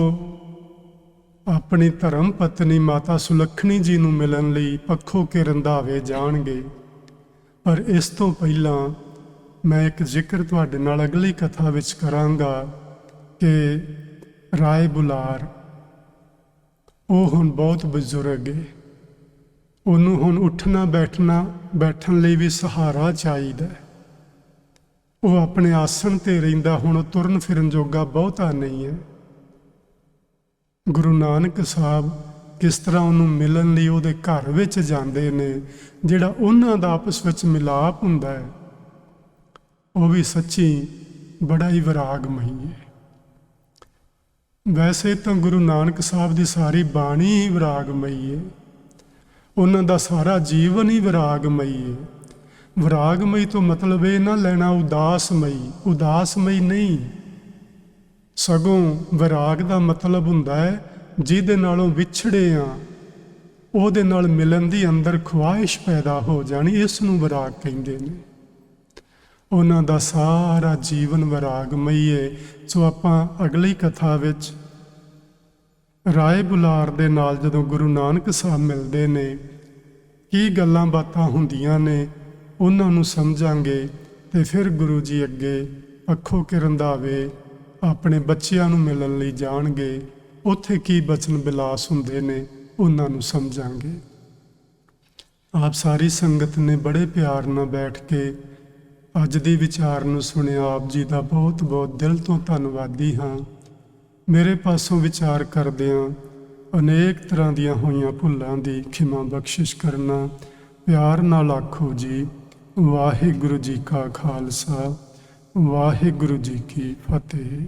ਆਪਣੀ ਧਰਮ ਪਤਨੀ ਮਾਤਾ ਸੁਲੱਖਣੀ ਜੀ ਨੂੰ ਮਿਲਣ ਲਈ ਪੱਖੋ ਕੇ ਰੰਧਾਵੇ ਜਾਣਗੇ। ਪਰ ਇਸ ਤੋਂ ਪਹਿਲਾਂ ਮੈਂ ਇੱਕ ਜ਼ਿਕਰ ਤੁਹਾਡੇ ਨਾਲ ਅਗਲੀ ਕਥਾ ਵਿੱਚ ਕਰਾਂਗਾ ਕਿ ਰਾਏ ਬੁਲਾਰ ਉਹ ਹੁਣ ਬਹੁਤ ਬਜ਼ੁਰਗ ਹੈ। ਉਹਨੂੰ ਹੁਣ ਉੱਠਣਾ ਬੈਠਣ ਲਈ ਵੀ ਸਹਾਰਾ ਚਾਹੀਦਾ। ਉਹ ਆਪਣੇ ਆਸਣ ਤੇ ਰਹਿੰਦਾ, ਹੁਣ ਉਹ ਤੁਰਨ ਫਿਰਨ ਜੋਗਾ ਬਹੁਤਾ ਨਹੀਂ ਹੈ। ਗੁਰੂ ਨਾਨਕ ਸਾਹਿਬ ਕਿਸ ਤਰ੍ਹਾਂ ਉਹਨੂੰ ਮਿਲਣ ਲਈ ਉਹਦੇ ਘਰ ਵਿੱਚ ਜਾਂਦੇ ਨੇ। ਜਿਹੜਾ ਉਹਨਾਂ ਦਾ ਆਪਸ ਵਿੱਚ ਮਿਲਾਪ ਹੁੰਦਾ ਹੈ ਉਹ ਵੀ ਸੱਚੀ ਬੜਾ ਹੀ ਵਿਰਾਗਮਈ ਹੈ। ਵੈਸੇ ਤਾਂ ਗੁਰੂ ਨਾਨਕ ਸਾਹਿਬ ਦੀ ਸਾਰੀ ਬਾਣੀ ਹੀ ਵਿਰਾਗਮਈ ਹੈ। ਉਹਨਾਂ ਦਾ ਸਾਰਾ ਜੀਵਨ ਹੀ ਵਿਰਾਗਮਈ ਹੈ। ਵਿਰਾਗਮਈ ਤੋਂ ਮਤਲਬ ਇਹ ਨਾ ਲੈਣਾ ਉਦਾਸਮਈ ਨਹੀਂ। ਸਗੋਂ ਵਿਰਾਗ ਦਾ ਮਤਲਬ ਹੁੰਦਾ ਹੈ ਜਿਹਦੇ ਨਾਲੋਂ ਵਿਛੜੇ ਆ ਉਹਦੇ ਨਾਲ ਮਿਲਣ ਦੀ ਅੰਦਰ ਖੁਆਇਸ਼ ਪੈਦਾ ਹੋ ਜਾਣੀ, ਇਸ ਨੂੰ ਵਿਰਾਗ ਕਹਿੰਦੇ ਨੇ। ਉਹਨਾਂ ਦਾ ਸਾਰਾ ਜੀਵਨ ਵਿਰਾਗਮਈ ਹੈ। ਸੋ ਆਪਾਂ ਅਗਲੀ ਕਥਾ ਵਿੱਚ ਰਾਏ ਬੁਲਾਰ ਦੇ ਨਾਲ ਜਦੋਂ ਗੁਰੂ ਨਾਨਕ ਸਾਹਿਬ ਮਿਲਦੇ ਨੇ, ਕੀ ਗੱਲਾਂ ਬਾਤਾਂ ਹੁੰਦੀਆਂ ਨੇ ਉਹਨਾਂ ਨੂੰ ਸਮਝਾਂਗੇ ਤੇ ਫਿਰ ਗੁਰੂ ਜੀ ਅੱਗੇ ਅੱਖੋਂ ਕੇ ਰੰਧਾਵੇ ਆਪਣੇ ਬੱਚਿਆਂ ਨੂੰ ਮਿਲਣ ਲਈ ਜਾਣਗੇ। ਉੱਥੇ ਕੀ ਬਚਨ ਬਿਲਾਸ ਹੁੰਦੇ ਨੇ ਉਹਨਾਂ ਨੂੰ ਸਮਝਾਂਗੇ। ਆਪ ਸਾਰੀ ਸੰਗਤ ਨੇ ਬੜੇ ਪਿਆਰ ਨਾਲ ਬੈਠ ਕੇ ਅੱਜ ਦੀ ਵਿਚਾਰ ਨੂੰ ਸੁਣਿਆ। ਆਪ ਜੀ ਦਾ ਬਹੁਤ ਬਹੁਤ ਦਿਲ ਤੋਂ ਧੰਨਵਾਦੀ ਹਾਂ। ਮੇਰੇ ਪਾਸੋਂ ਵਿਚਾਰ ਕਰਦਿਆਂ ਅਨੇਕ ਤਰ੍ਹਾਂ ਦੀਆਂ ਹੋਈਆਂ ਭੁੱਲਾਂ ਦੀ ਖਿਮਾ ਬਖਸ਼ਿਸ਼ ਕਰਨਾ। ਪਿਆਰ ਨਾਲ ਆਖੋ ਜੀ, ਵਾਹਿਗੁਰੂ ਜੀ ਕਾ ਖਾਲਸਾ, ਵਾਹਿਗੁਰੂ ਜੀ ਕੀ ਫਤਿਹ।